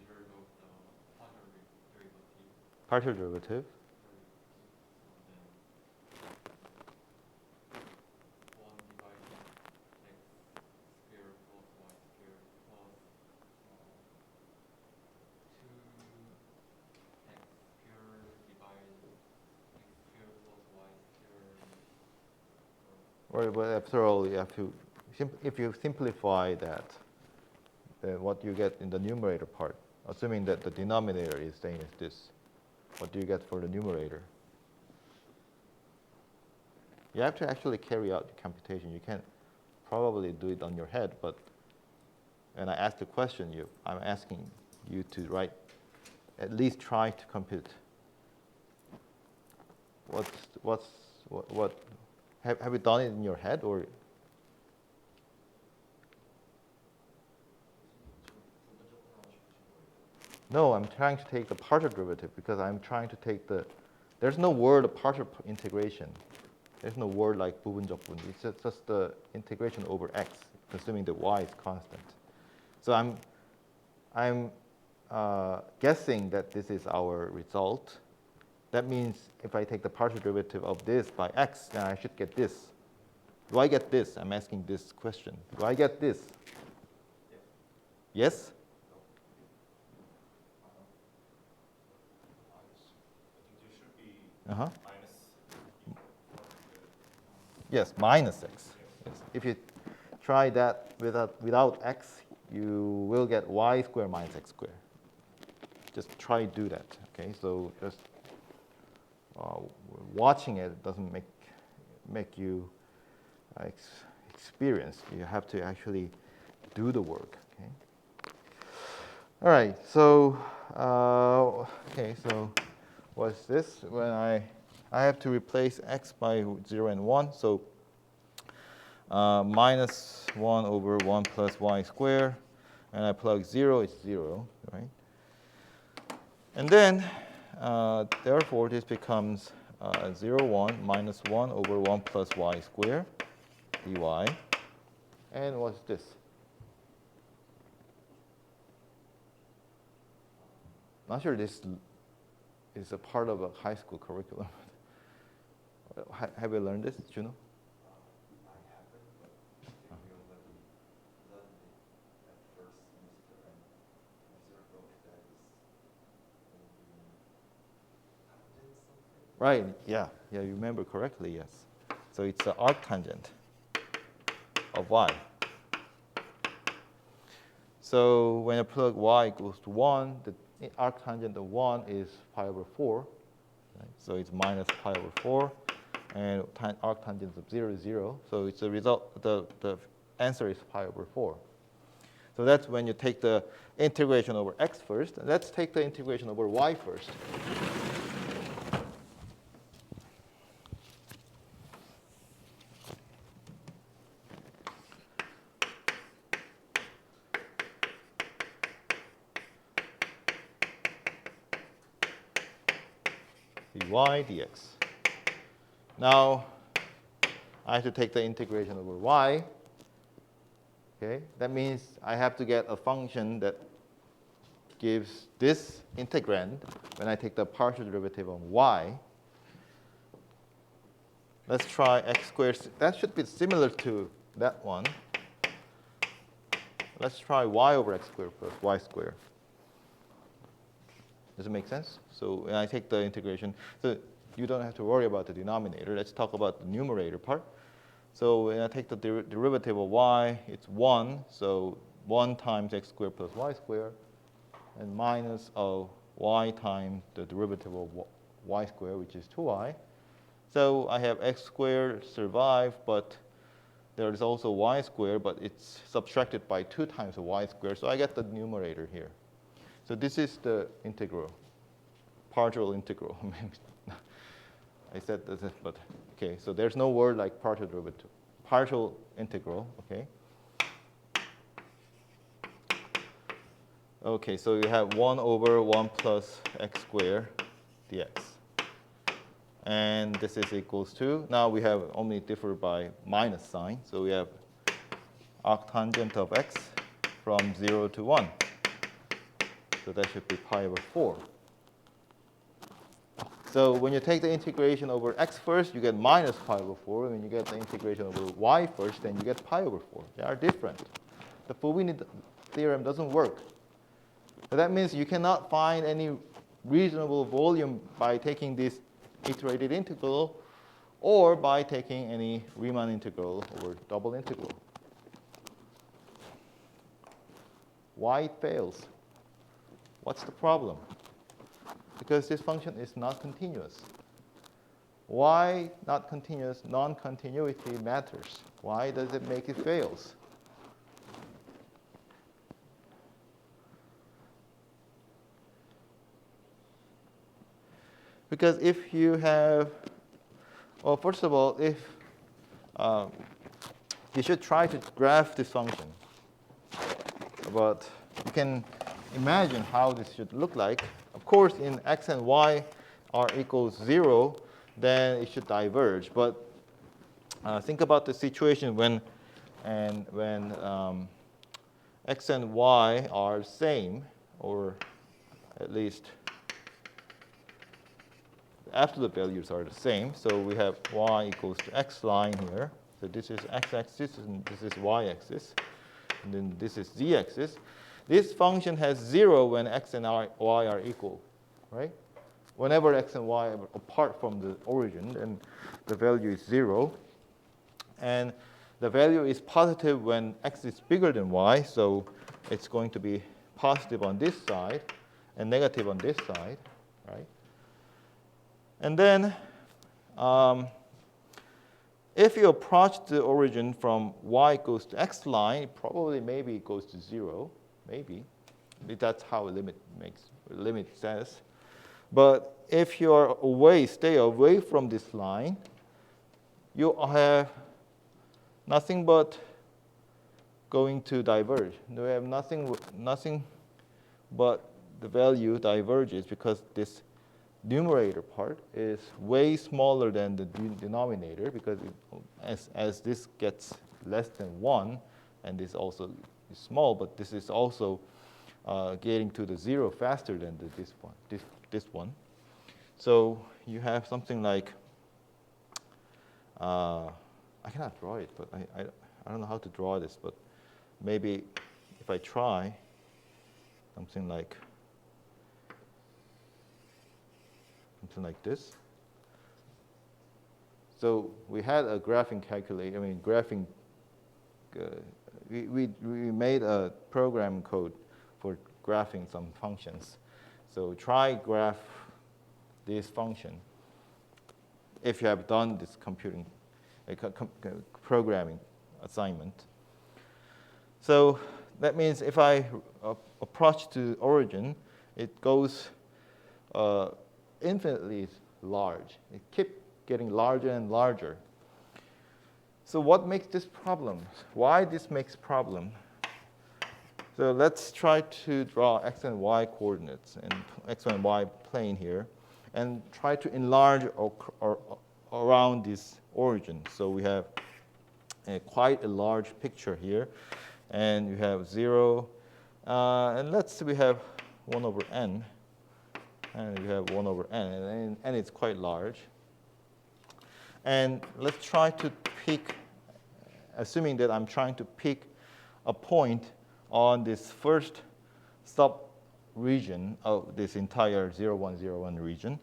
derivative of the partial derivative. Partial derivative. But after all, you have to, if you simplify that, then what you get in the numerator part, assuming that the denominator is same as this, what do you get for the numerator? You have to actually carry out the computation. You can't probably do it on your head, but when I ask the question, I'm asking you to write, at least try to compute. Have you done it in your head, or? No, I'm trying to take the partial derivative because I'm trying to take there's no word of partial integration. There's no word like 부분적 분리. It's just the integration over x, assuming that y is constant. So I'm guessing that this is our result. That means if I take the partial derivative of this by x, then I should get this. Do I get this? I'm asking this question. Do I get this? Yes? I think there should be Uh-huh. minus. Yes, minus x. Yes. If you try that without x, you will get y squared minus x squared. Just try to do that. Okay, so just watching it doesn't make you experience. You have to actually do the work. Okay. All right. So so what's this? When I have to replace x by 0 and 1. So minus 1 over 1 plus y squared, and I plug 0. It's 0, right? And then therefore, this becomes 0, 1 minus 1 over 1 plus y squared dy. And what's this? Not sure this is a part of a high school curriculum. Have you learned this, Juno? I haven't, but I think we already learned it at first semester, and as a result, that is maybe something. Right, yeah, you remember correctly, yes. So it's the arctangent of y. So when I plug y equals to 1, the arctangent of 1 is pi over 4. Right? So it's minus pi over 4. And arctangent of 0 is 0. So it's the result, the answer is pi over 4. So that's when you take the integration over x first. Let's take the integration over y first. dy dx. Now, I have to take the integration over y. Okay, that means I have to get a function that gives this integrand when I take the partial derivative on y. Let's try x squared. That should be similar to that one. Let's try y over x squared plus y squared. Does it make sense? So when I take the integration, so you don't have to worry about the denominator. Let's talk about the numerator part. So when I take the derivative of y, it's 1. So 1 times x squared plus y squared, and minus of y times the derivative of y squared, which is 2y. So I have x squared survive, but there is also y squared, but it's subtracted by 2 times the y squared. So I get the numerator here. So this is the integral, partial integral. I said this, but okay. So there's no word like partial derivative, partial integral. Okay. Okay. So you have 1 over 1 plus x squared dx, and this is equals to. Now we have only differ by minus sign. So we have arctangent of x from 0 to 1. So that should be pi over 4. So when you take the integration over x first, you get minus pi over 4. When you get the integration over y first, then you get pi over 4. They are different. The Fubini theorem doesn't work. So that means you cannot find any reasonable volume by taking this iterated integral or by taking any Riemann integral or double integral. Why it fails? What's the problem? Because this function is not continuous. Why not continuous? Non-continuity matters. Why does it make it fails? Because if you have, well, first of all, if you should try to graph this function, but you can imagine how this should look like. Of course, in x and y are equals 0, then it should diverge. But think about the situation when x and y are same, or at least the absolute values are the same. So we have y equals to x line here. So this is x-axis, and this is y-axis. And then this is z-axis. This function has 0 when x and y are equal, right? Whenever x and y are apart from the origin, then the value is 0. And the value is positive when x is bigger than y, so it's going to be positive on this side and negative on this side, right? And then if you approach the origin from y goes to x line, probably maybe it goes to 0. Maybe. That's how a limit says. But if you are away, stay away from this line, you have nothing but going to diverge. You have nothing but the value diverges because this numerator part is way smaller than the denominator, because as this gets less than 1, and this also is small, but this is also getting to the 0 faster than this one. So you have something like, I cannot draw it, but I don't know how to draw this, but maybe if I try something like this. So we had a graphing calculator. I mean, graphing. We made a program code for graphing some functions. So try graph this function if you have done this programming assignment. So that means if I approach to origin, it goes infinitely large. It keeps getting larger and larger. So what makes this problem? Why this makes problem? So let's try to draw x and y coordinates and x and y plane here, and try to enlarge or around this origin. So we have quite a large picture here, and you have 0, and let's say we have 1 over n, and you have 1 over n, and it's quite large. And let's try to pick, assuming that I'm trying to pick a point on this first region of this entire 0, 1, 0, 1 region.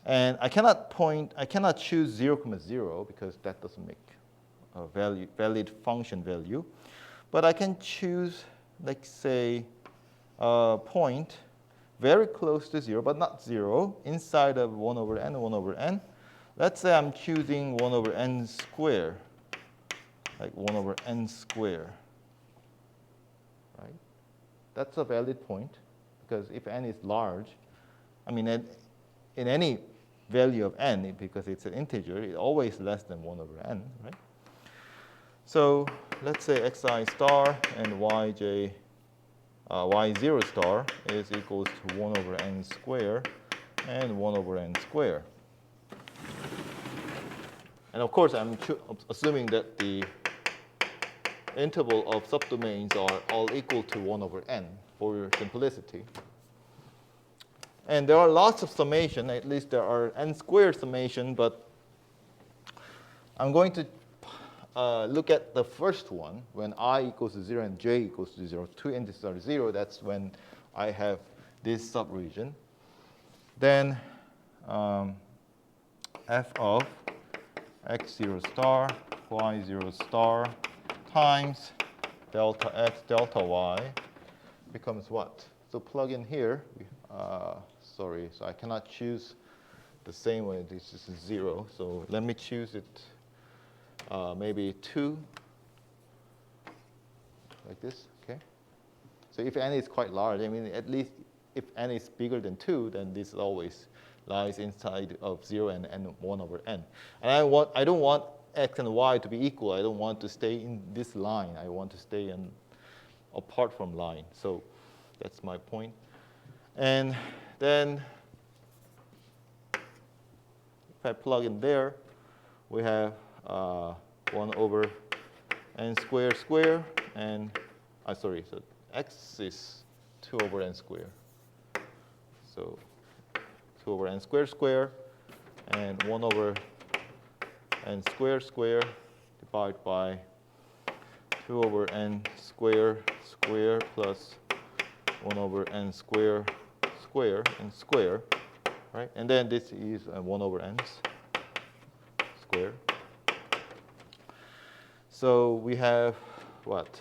And I cannot choose 0, 0 because that doesn't make a valid function value. But I can choose, like say, a point very close to 0, but not 0, inside of 1 over n, 1 over n. Let's say I'm choosing 1 over n square, like 1 over n square, right? That's a valid point, because if n is large, I mean, in any value of n, because it's an integer, it's always less than 1 over n, right? So let's say xi star and y0 star is equals to 1 over n square and 1 over n square. And of course, I'm assuming that the interval of subdomains are all equal to 1 over n for your simplicity. And there are lots of summation, at least there are n squared summation, but I'm going to look at the first one when I equals to 0 and j equals to 0. Two indices are 0. That's when I have this subregion. Then f of x0 star, y0 star times delta x, delta y becomes what? So plug in here. Sorry, so I cannot choose the same way. This is 0. So let me choose it. Maybe 2, like this, okay? So if n is quite large, I mean, at least if n is bigger than 2, then this always lies inside of 0 and n 1 over n. And I don't want x and y to be equal. I don't want to stay in this line. I want to stay apart from line. So that's my point. And then if I plug in there, we have 1 over n square square, and so x is 2 over n square. So 2 over n square square, and 1 over n square square divided by 2 over n square square plus 1 over n square square and square, right? And then this is 1 over n square. So we have what?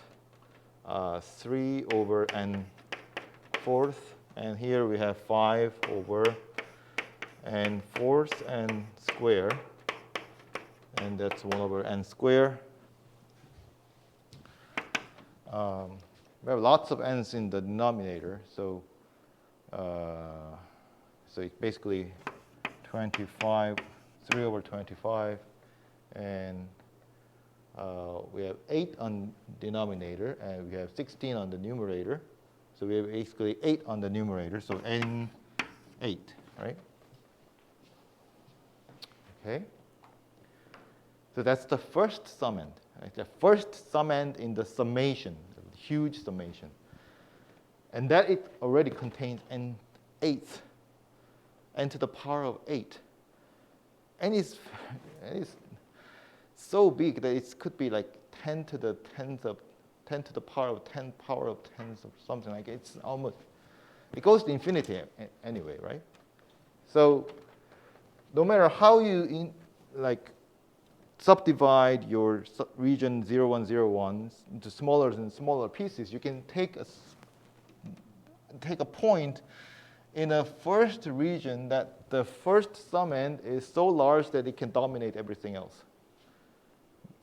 3 over n fourth, and here we have 5 over n fourth and square, and that's 1 over n square. We have lots of n's in the denominator, so it's basically 25, 3 over 25, and we have 8 on denominator, and we have 16 on the numerator. So we have basically 8 on the numerator, so n 8, right? Okay. So that's the first summand, right? The first summand in the summation, the huge summation. And that it already contains n 8th, n to the power of 8. And it's so big that it could be like 10 to the power of 10 power of 10s or something like it. It's almost, it goes to infinity anyway, right? So no matter how you subdivide your region 0101 into smaller and smaller pieces, you can take a point in a first region that the first summand is so large that it can dominate everything else.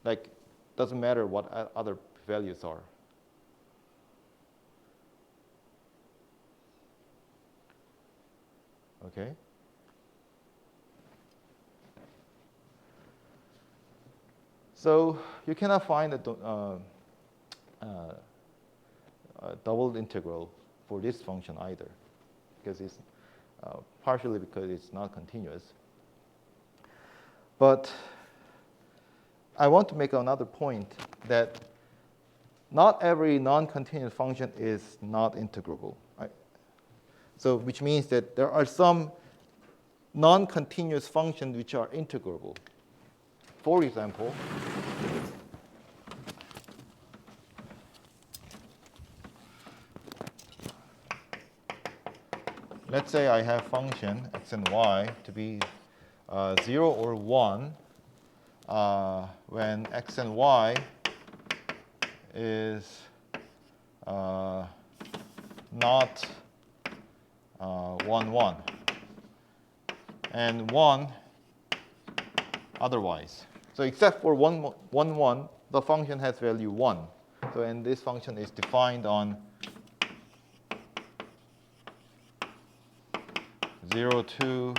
Like, doesn't matter what other values are. Okay. So you cannot find a double integral for this function either, because it's partially because it's not continuous. But I want to make another point that not every non-continuous function is not integrable, right? So which means that there are some non-continuous functions which are integrable. For example, let's say I have function x and y to be 0 or 1 when x and y is not 1, 1, and 1 otherwise. So except for 1, 1, 1, the function has value 1. So and this function is defined on 0, 2,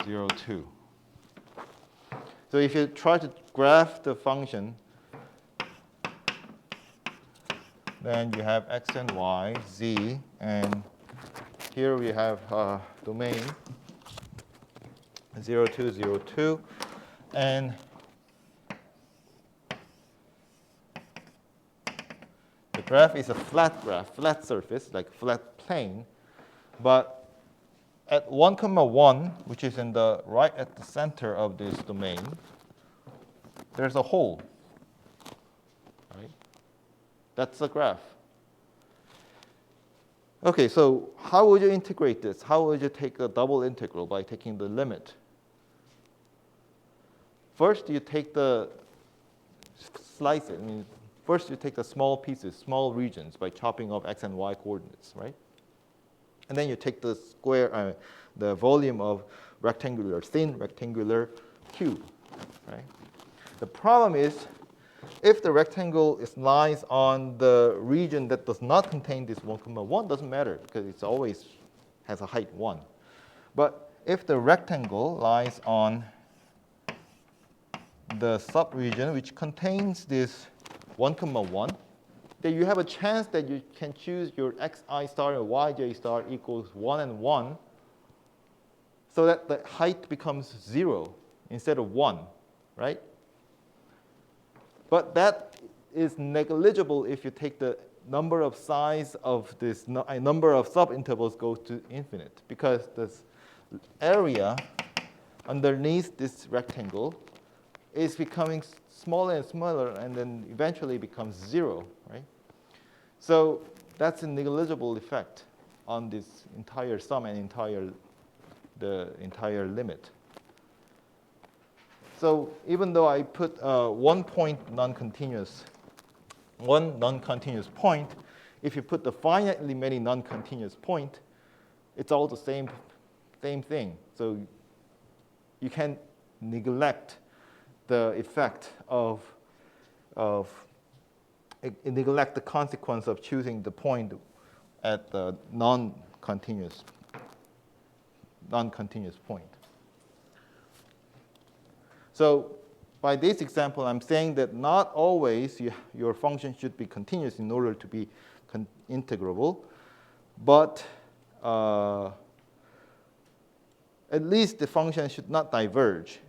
0, 2. So if you try to graph the function, then you have x and y, z, and here we have domain 0, 2, 0, 2, and the graph is a flat graph, flat surface, like flat plane, but at 1, 1, which is in the right at the center of this domain, there's a hole, right? That's the graph. Okay, so how would you integrate this? How would you take a double integral by taking the limit? First, you take the slice it. I mean, first you take the small pieces, small regions by chopping off x and y coordinates, right? And then you take the square, the volume of rectangular, thin rectangular cube, right? The problem is, if the rectangle lies on the region that does not contain this 1, 1, doesn't matter because it always has a height 1. But if the rectangle lies on the subregion which contains this 1, 1, then you have a chance that you can choose your xi star and yj star equals 1 and 1 so that the height becomes 0 instead of 1, right? But that is negligible if you take the number of size of this number of subintervals goes to infinite, because the area underneath this rectangle is becoming smaller and smaller and then eventually becomes 0, right? So that's a negligible effect on this entire sum and the entire limit. So even though I put one non-continuous point, if you put the finitely many non-continuous point, it's all the same thing. So you can neglect the effect neglect the consequence of choosing the point at the non-continuous point. So by this example, I'm saying that not always your function should be continuous in order to be integrable, but at least the function should not diverge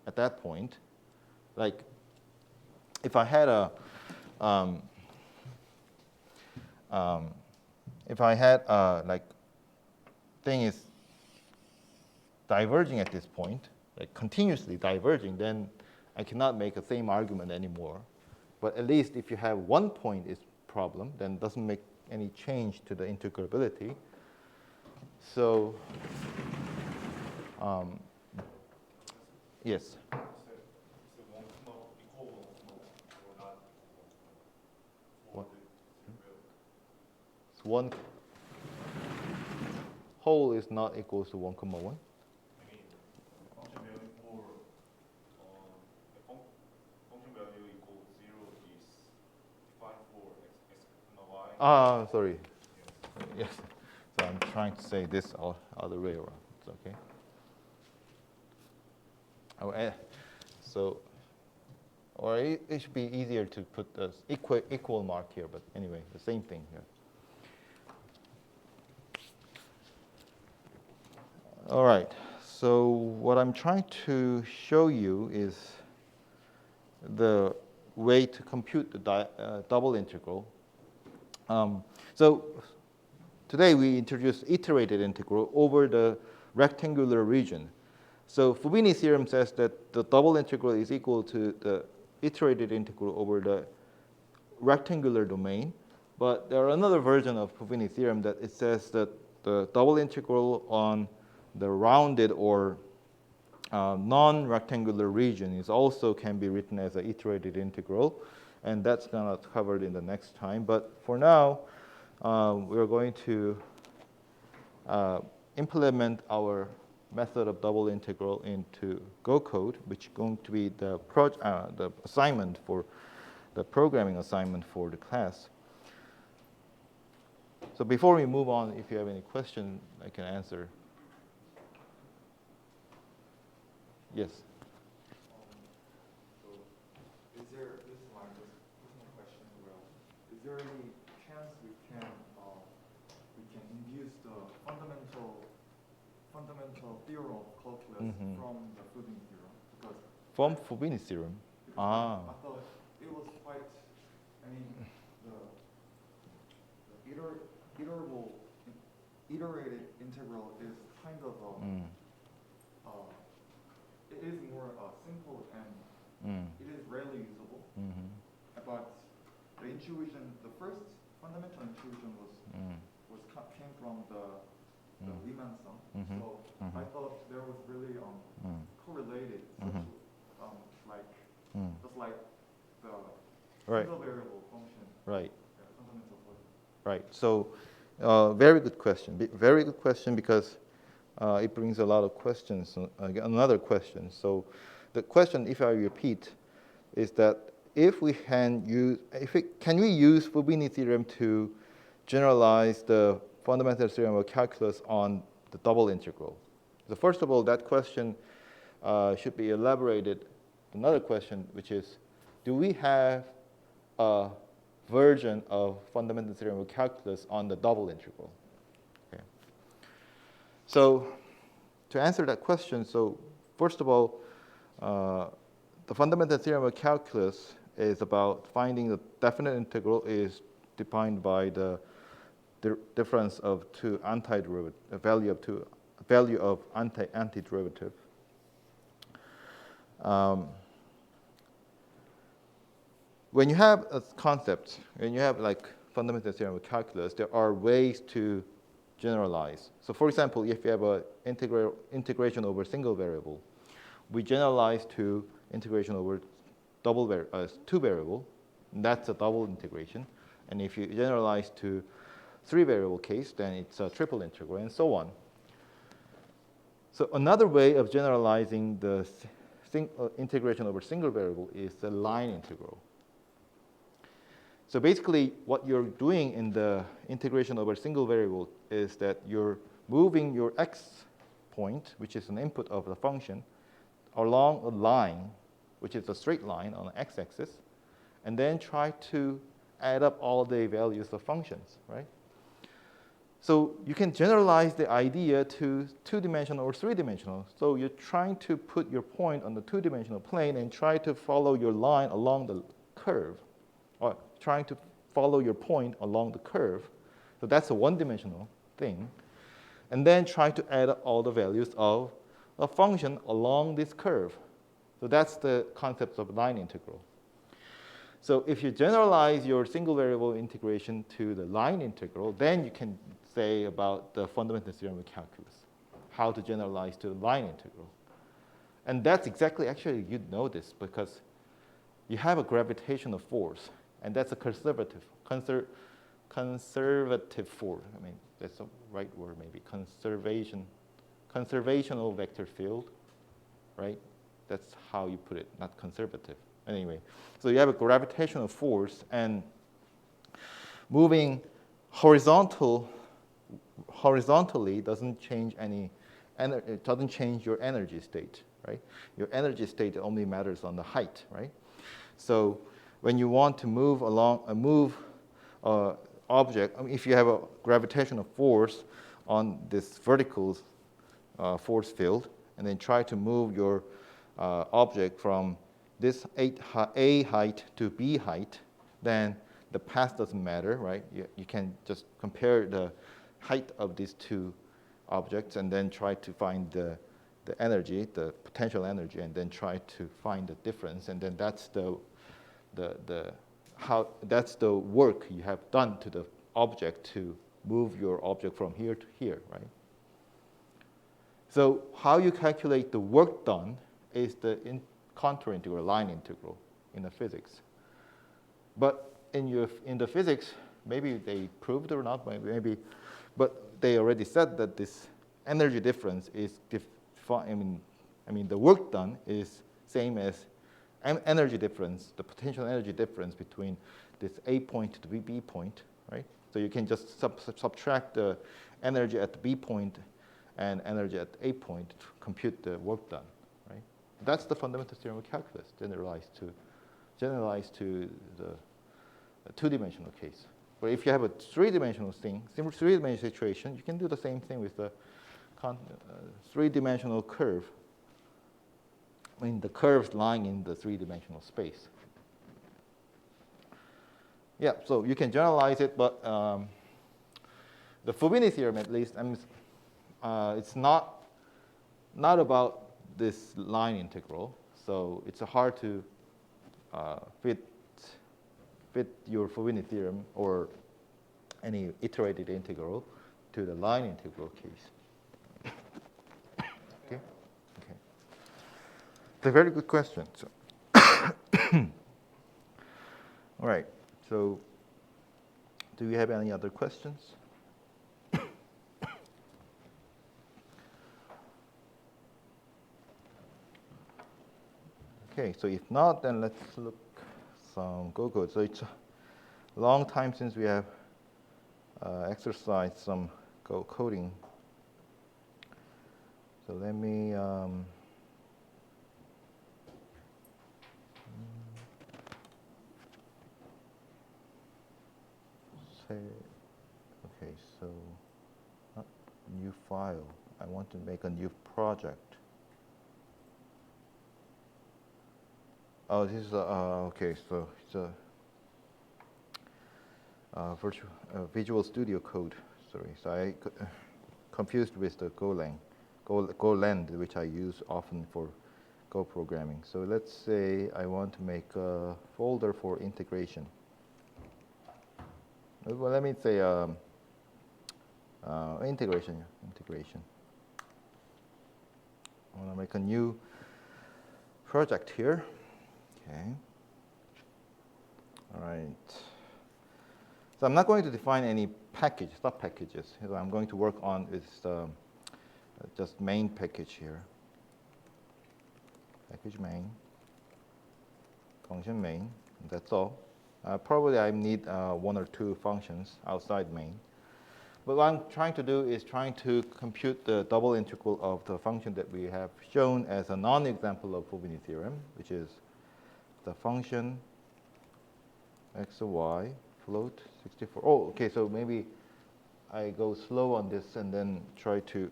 at that point. Like if I had like thing is diverging at this point, like continuously diverging, then I cannot make the same argument anymore. But at least if you have one point is problem, then it doesn't make any change to the integrability. So yes. One whole is not equal to 1, 1. I mean, function value for function value equals 0 is defined for x and y. Sorry. Yes. So I'm trying to say this other way around. It's okay. So, or it should be easier to put the equal mark here, but anyway, the same thing here. All right, so what I'm trying to show you is the way to compute the double integral. So today we introduced iterated integral over the rectangular region. So Fubini's theorem says that the double integral is equal to the iterated integral over the rectangular domain. But there are another version of Fubini's theorem that it says that the double integral on the rounded or non-rectangular region is also can be written as an iterated integral, and that's gonna covered in the next time. But for now, we're going to implement our method of double integral into Go code, which is going to be the assignment for the programming assignment for the class. So before we move on, if you have any question, I can answer. Yes. So is there, this is my question as well. Is there any chance we can induce the fundamental theorem of calculus from the Fubini theorem? Because From Fubini theorem. I thought it was quite, I mean, the iterated integral is kind of it is more simple and it is rarely usable. But the intuition, the first fundamental intuition came from the Riemann sum. So I thought there was really correlated, just like the single variable function. Right. Fundamental function. Right. So, very good question. Very good question because it brings a lot of questions. Another question. So, the question, if I repeat, is that if we can use, can we use Fubini theorem to generalize the fundamental theorem of calculus on the double integral? So, first of all, that question should be elaborated. Another question, which is, do we have a version of fundamental theorem of calculus on the double integral? Okay. So to answer that question, so first of all, the fundamental theorem of calculus is about finding the definite integral is defined by the difference of two antiderivative, value of antiderivative. When you have a concept, when you have like fundamental theorem of calculus, there are ways to generalize. So for example, if you have an integration over single variable, we generalize to integration over two variable, and that's a double integration. And if you generalize to three variable case, then it's a triple integral, and so on. So another way of generalizing the integration over single variable is the line integral. So basically, what you're doing in the integration over single variable is that you're moving your x point, which is an input of the function, along a line, which is a straight line on the x-axis, and then try to add up all the values of functions, right? So you can generalize the idea to two-dimensional or three-dimensional. So you're trying to put your point on the two-dimensional plane and try to follow your line along the curve, or trying to follow your point along the curve. So that's a one-dimensional thing. And then try to add up all the values of a function along this curve. So that's the concept of line integral. So if you generalize your single variable integration to the line integral, then you can say about the fundamental theorem of calculus, how to generalize to the line integral. And that's exactly, actually, you'd know this because you have a gravitational force, and that's a conservative force. I mean, that's the right word, maybe, conservational vector field, right? That's how you put it, not conservative. Anyway, so you have a gravitational force, and moving horizontally doesn't change it doesn't change your energy state, right? Your energy state only matters on the height, right? So when you want to move object, I mean, if you have a gravitational force on this vertical force field, and then try to move your object from this A height to B height, then the path doesn't matter, right? You can just compare the height of these two objects and then try to find the energy, the potential energy, and then try to find the difference, and then that's the work you have done to the object to move your object from here to here, right? So how you calculate the work done is the contour integral, line integral in the physics. But in the physics, maybe they proved it or not, maybe, but they already said that this energy difference is, I mean, the work done is same as energy difference, the potential energy difference between this A point to the B point, right? So you can just subtract the energy at the B point and energy at A point to compute the work done, right? That's the fundamental theorem of calculus, generalized to the two-dimensional case. But if you have a three-dimensional thing, three-dimensional situation, you can do the same thing with the three-dimensional curve. I mean, the curves lying in the three-dimensional space. Yeah, so you can generalize it, but the Fubini theorem, at least, it's not about this line integral. So it's hard to fit your Fubini theorem or any iterated integral to the line integral case. Okay. Okay. It's a very good question. So all right. So do you have any other questions? Okay, so if not, then let's look some Go code. So it's a long time since we have exercised some Go coding. So let me say, okay, so new file. I want to make a new project. Oh, this is okay. So it's a Visual Studio Code. Sorry, so I confused with the Golang, which I use often for Go programming. So let's say I want to make a folder for integration. Well, let me say integration. I want to make a new project here. Okay. All right. So I'm not going to define any sub-packages. So I'm going to work on this just main package here. Package main, function main, that's all. Probably I need one or two functions outside main. But what I'm trying to do is trying to compute the double integral of the function that we have shown as a non-example of Fubini theorem, which is the function x or y float 64. Oh, okay, so maybe I go slow on this and then try to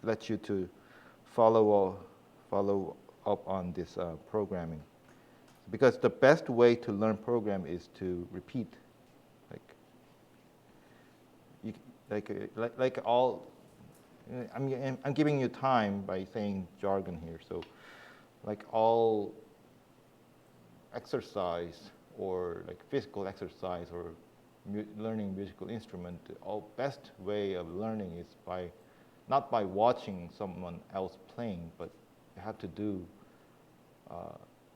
let you to follow up on this programming. Because the best way to learn program is to repeat. Like all, I'm giving you time by saying jargon here. So like all exercise or like physical exercise or learning musical instrument, the best way of learning is not by watching someone else playing, but you have to do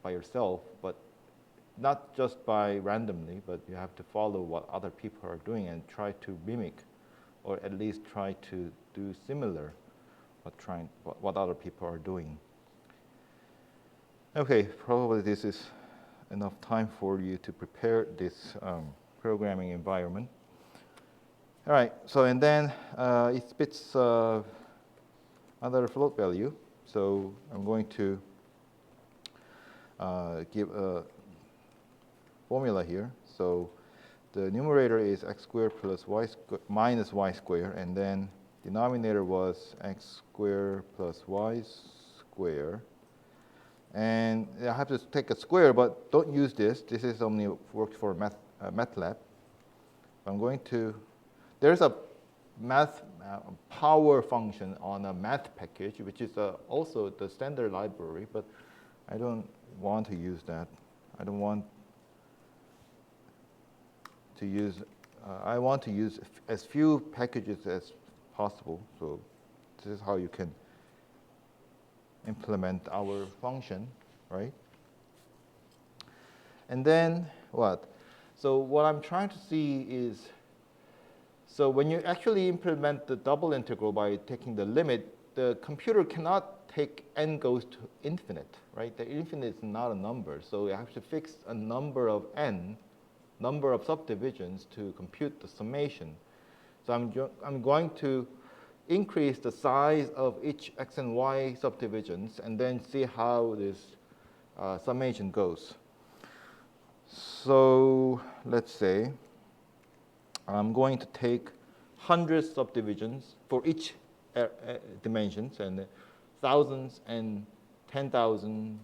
by yourself, but not just by randomly, but you have to follow what other people are doing and try to mimic, or at least try to do similar what other people are doing. Okay, probably this is enough time for you to prepare this programming environment. All right, so and then it spits another float value. So I'm going to give a formula here. So the numerator is x squared plus minus y squared, and then denominator was x squared plus y squared. And I have to take a square, but don't use this. This is only works for MATLAB. I'm going to, there's a math power function on a math package, which is also the standard library, but I don't want to use that. I don't want to use I want to use as few packages as possible. So this is how you can implement our function, right? And then what? So what I'm trying to see is, so when you actually implement the double integral by taking the limit, the computer cannot take n goes to infinite, right? The infinite is not a number, so you have to fix a number of n, number of subdivisions to compute the summation. So I'm going to increase the size of each x and y subdivisions and then see how this summation goes. So let's say I'm going to take 100 subdivisions for each dimensions, and thousands and 10,000s,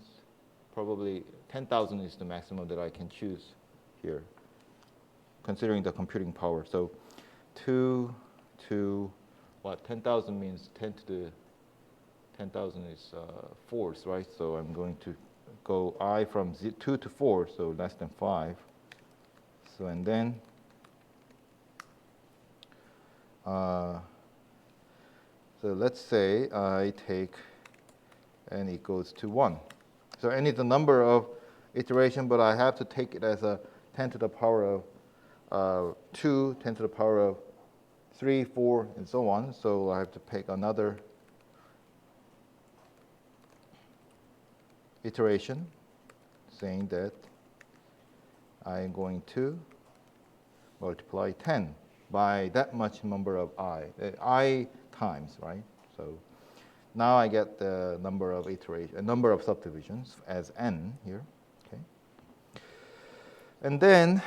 probably 10,000 is the maximum that I can choose here, considering the computing power. So 2 to what? 10,000 means 10 to the 10,000 is 4s, right? So I'm going to go I from 2 to 4, so less than 5. So and then so let's say I take n equals to 1. So n is the number of iteration, but I have to take it as a 10 to the power of 2, 10 to the power of 3, 4, and so on. So I have to pick another iteration saying that I'm going to multiply 10 by that much number of I times, right? So now I get the number of number of subdivisions as n here, okay? And then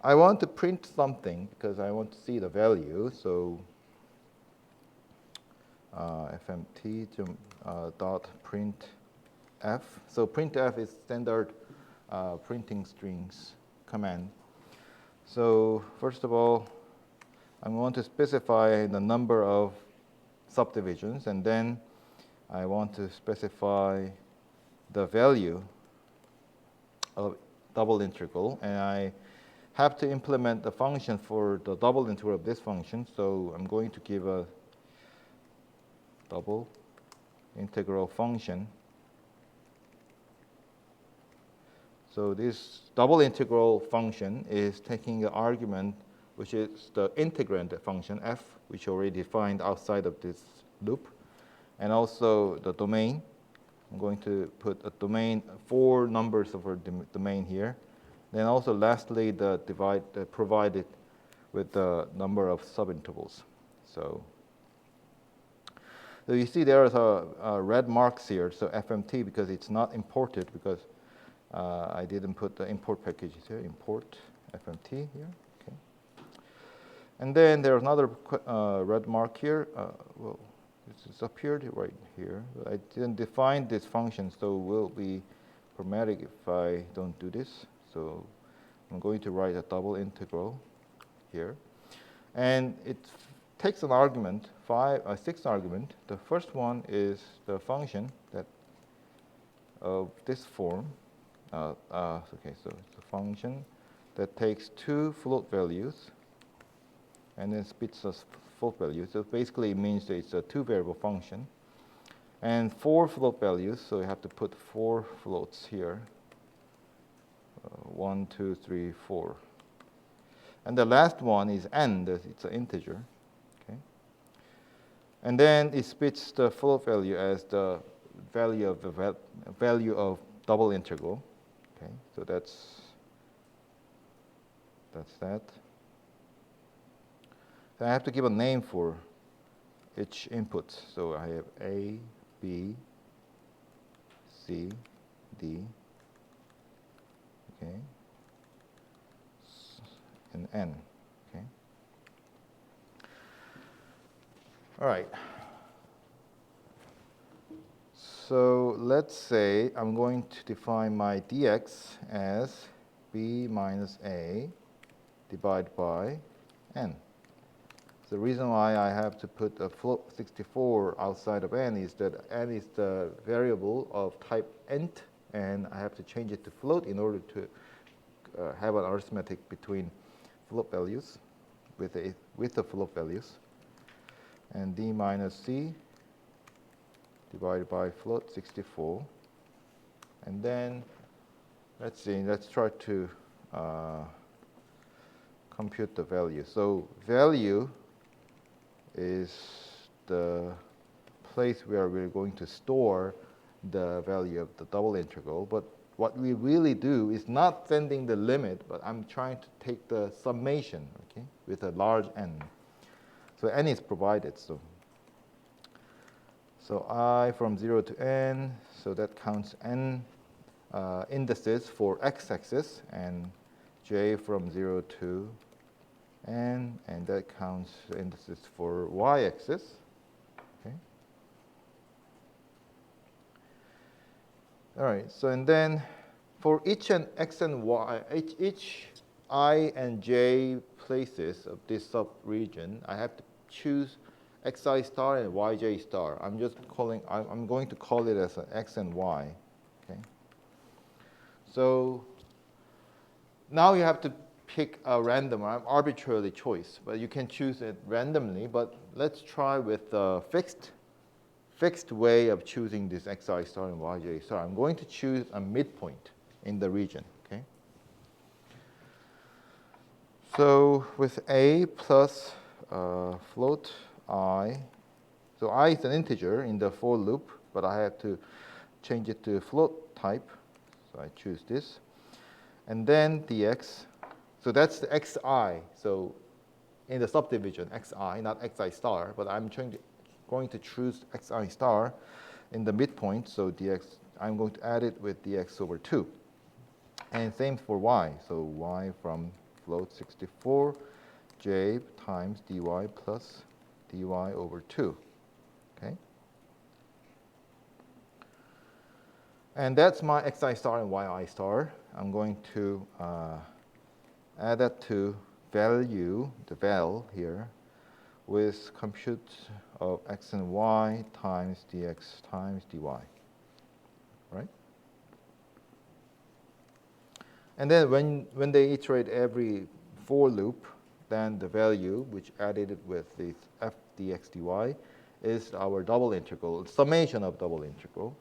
I want to print something because I want to see the value. So fmt dot printf. So printf is standard printing strings command. So first of all, I want to specify the number of subdivisions, and then I want to specify the value of double integral, and I have to implement the function for the double integral of this function. So I'm going to give a double integral function. So this double integral function is taking the argument, which is the integrand function f, which already defined outside of this loop, and also the domain. I'm going to put a domain, 4 numbers of our domain here. Then also lastly, the provided with the number of subintervals. So you see there is a red marks here, so FMT, because it's not imported, because I didn't put the import packages here, import FMT here, okay. And then there's another red mark here. Well, it's appeared right here. I didn't define this function, so it will be problematic if I don't do this. So I'm going to write a double integral here. And it takes an argument, 6 argument. The first one is the function that of this form. Okay, so it's a function that takes 2 float values and then spits us float values. So basically it means that it's a 2-variable function. And 4 float values, so you have to put 4 floats here. 1, 2, 3, 4. And the last one is n, it's an integer. Okay. And then it spits the float value as the value of the value of double integral. Okay, so that's that. So I have to give a name for each input. So I have A, B, C, D, okay, and N, okay. All right. So let's say I'm going to define my dx as b minus a divided by n. The reason why I have to put a float 64 outside of n is that n is the variable of type int, and I have to change it to float in order to have an arithmetic between float values with the float values, and d minus c divided by float 64. And then let's see, let's try to compute the value. So value is the place where we're going to store the value of the double integral. But what we really do is not sending the limit, but I'm trying to take the summation, okay, with a large n. So n is provided. So I from 0 to n, so that counts n indices for x-axis, and j from 0 to n, and that counts indices for y-axis. Okay. All right. So and then for each and x and y, each I and j places of this subregion, I have to choose xi star and yj star. I'm going to call it as an x and y. Okay. So now you have to pick a random, arbitrarily choice, but you can choose it randomly. But let's try with a fixed way of choosing this xi star and yj star. I'm going to choose a midpoint in the region. Okay. So with a plus float I, so I is an integer in the for loop, but I have to change it to float type. So I choose this. And then dx, so that's the xi. So in the subdivision, xi, not xi star, but I'm going to choose xi star in the midpoint. So dx, I'm going to add it with dx over 2. And same for y. So y from float 64, j times dy plus dy over 2. Okay. And that's my xi star and yi star. I'm going to add that to value, the val here, with compute of x and y times dx times dy. Right? And then when they iterate every for loop, then the value which added with this f dx dy is our double integral, summation of double integral.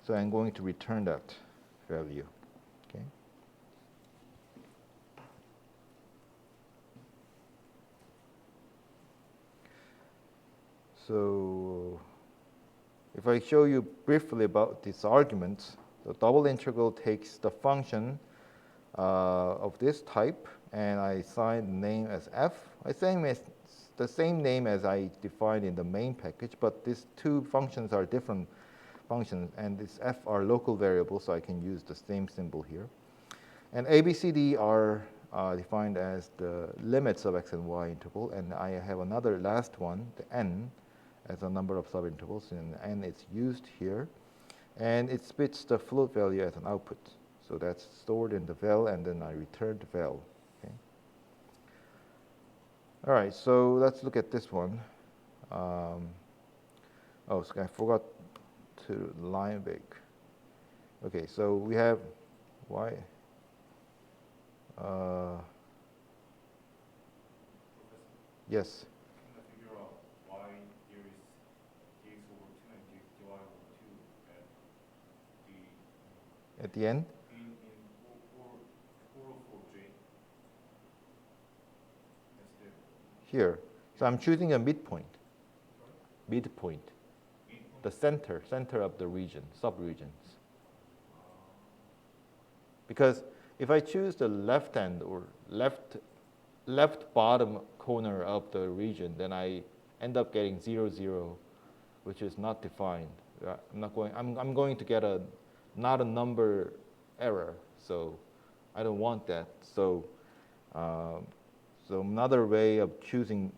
So I'm going to return that value. Okay. So if I show you briefly about this argument, the double integral takes the function of this type, and I assign the name as f. I assign the same name as I defined in the main package, but these two functions are different functions, and this f are local variables, so I can use the same symbol here. And a, b, c, d are defined as the limits of x and y interval, and I have another last one, the n, as a number of subintervals, and n is used here, and it spits the float value as an output. So that's stored in the val, and then I return the val. Okay. All right, so let's look at this one. Oh, so I forgot to line break. Okay, so we have y. Yes. I'm trying to figure out why there is dx over 2 and dy over 2 At the end? in 404J. That's there. Here. So I'm choosing a midpoint. Sorry? Midpoint. Midpoint. The center of the region, subregions. Because if I choose the left end or left bottom corner of the region, then I end up getting 0, 0, which is not defined. I'm going to get not a number error, so I don't want that. So another way of choosing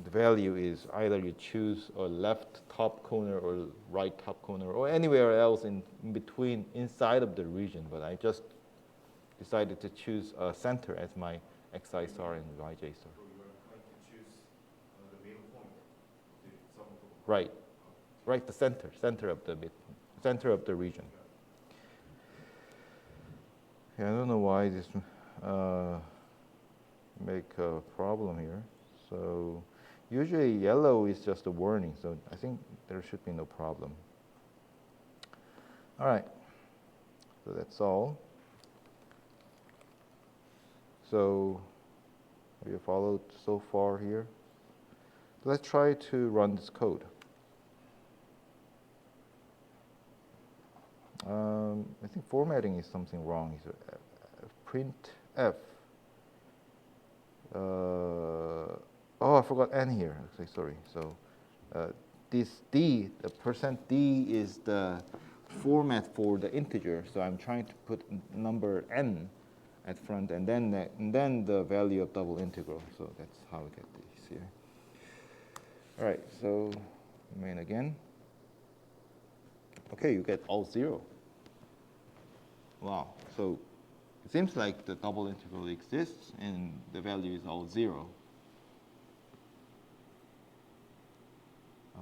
the value is either you choose a left top corner or right top corner or anywhere else in between inside of the region, but I just decided to choose a center as my xi star and yj star. So you are trying to choose the middle point of the subinterval. Right, right, the center of the midpoint, center of the region. Yeah, I don't know why this. make a problem here. So usually yellow is just a warning, so I think there should be no problem. All right, so that's all. So have you followed so far here? Let's try to run this code. I think formatting is something wrong. So, print F. Oh, I forgot N here. Okay, sorry. So this D, the %D is the format for the integer. So I'm trying to put number N at front, and then the value of double integral. So that's how we get this here. All right. So main again. Okay, you get all 0. Wow. So it seems like the double integral exists and the value is all 0.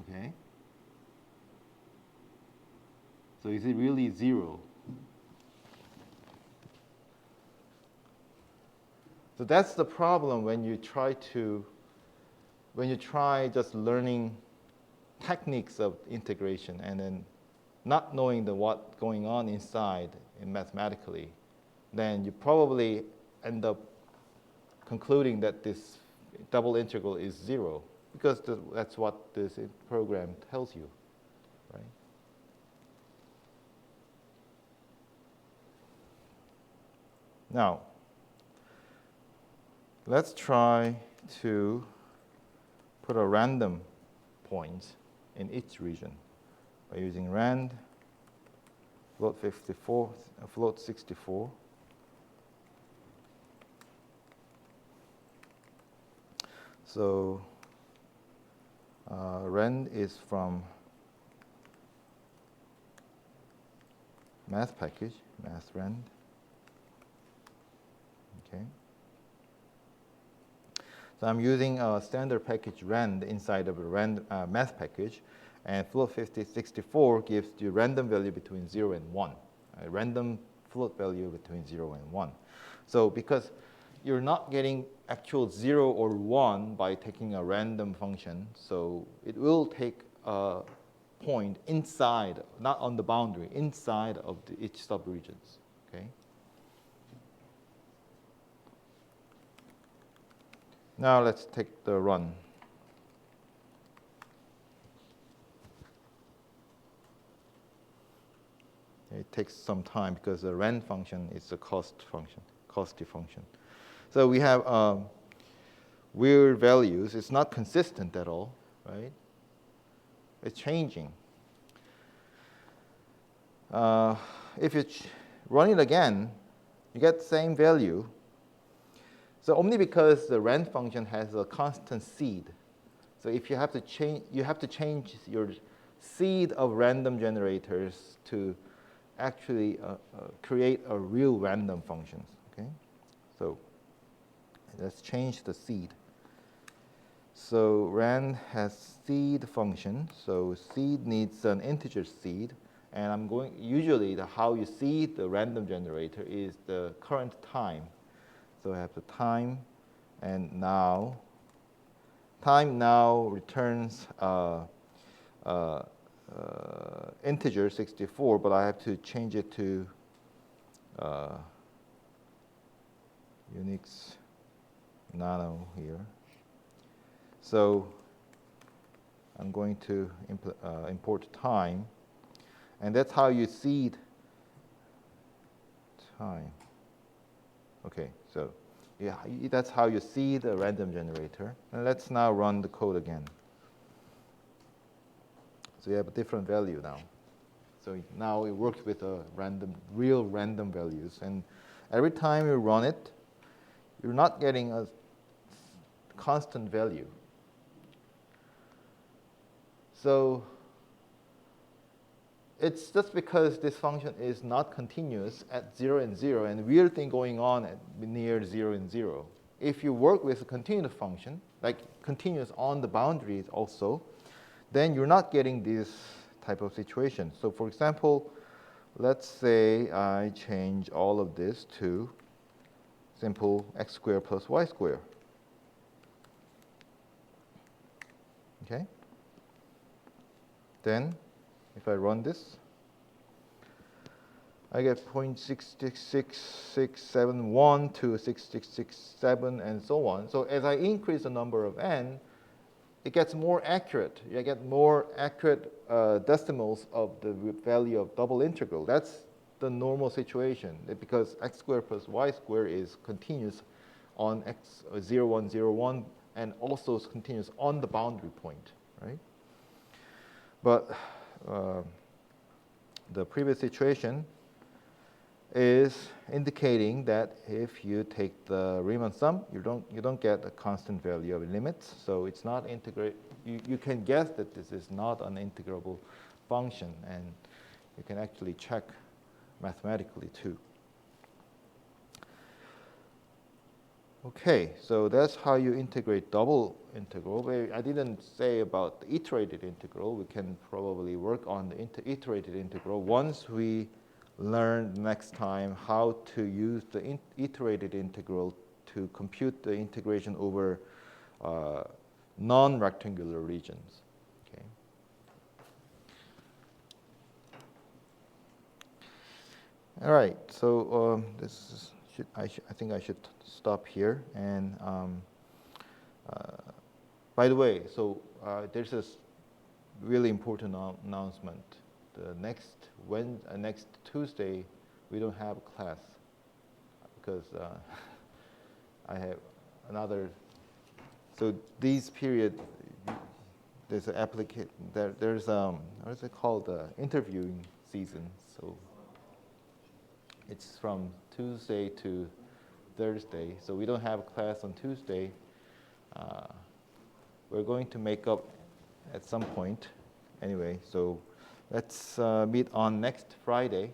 Okay. So is it really 0? So that's the problem when you try just learning techniques of integration and then not knowing what's going on inside in mathematically, then you probably end up concluding that this double integral is 0 because that's what this program tells you, right? Now, let's try to put a random point in each region by using rand float 64. So rand is from math package, math rand. Okay. So I'm using a standard package rand inside of a rand math package, and float 64 gives you random value between 0 and 1, a random float value between 0 and 1. So because you're not getting actual 0 or 1 by taking a random function, so it will take a point inside, not on the boundary, inside of each subregions. Okay. Now let's take the run. It takes some time because the rand function is a costy function. So we have weird values. It's not consistent at all, right? It's changing. If you run it again, you get the same value. So only because the rand function has a constant seed. So if you have to change your seed of random generators to actually create a real random functions. Okay, so let's change the seed. So rand has seed function. So seed needs an integer seed, and usually how you see the random generator is the current time. So I have the time, and now time now returns integer 64, but I have to change it to Unix nano here. So I'm going to import time, and that's how you seed time. Okay, so yeah, that's how you see the random generator. And let's now run the code again. So you have a different value now. So now it works with real random values. And every time you run it, you're not getting a constant value. So it's just because this function is not continuous at 0 and 0, and weird thing going on at near 0 and 0. If you work with a continuous function, like continuous on the boundaries also, then you're not getting this type of situation. So for example, let's say I change all of this to simple x squared plus y squared. Okay? Then, if I run this, I get 0.66671 to 6667 and so on. So as I increase the number of n, it gets more accurate. You get more accurate decimals of the value of double integral. That's the normal situation because x squared plus y squared is continuous on x 0, 1, 0, 1 and also is continuous on the boundary point, right? But the previous situation is indicating that if you take the Riemann sum, you don't get a constant value of limits. So it's not integrate. You can guess that this is not an integrable function, and you can actually check mathematically too. Okay, so that's how you integrate double integral. I didn't say about the iterated integral. We can probably work on the iterated integral once we learn next time how to use the iterated integral to compute the integration over non-rectangular regions. Okay. All right. So this is, I think I should stop here. And by the way, so there's this really important announcement. The next Tuesday, we don't have class because I have another. So these period, there's an applicant. There's what is it called? Interviewing season. So it's from Tuesday to Thursday. So we don't have a class on Tuesday. We're going to make up at some point. Anyway, so let's meet on next Friday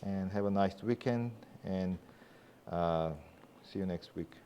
and have a nice weekend and see you next week.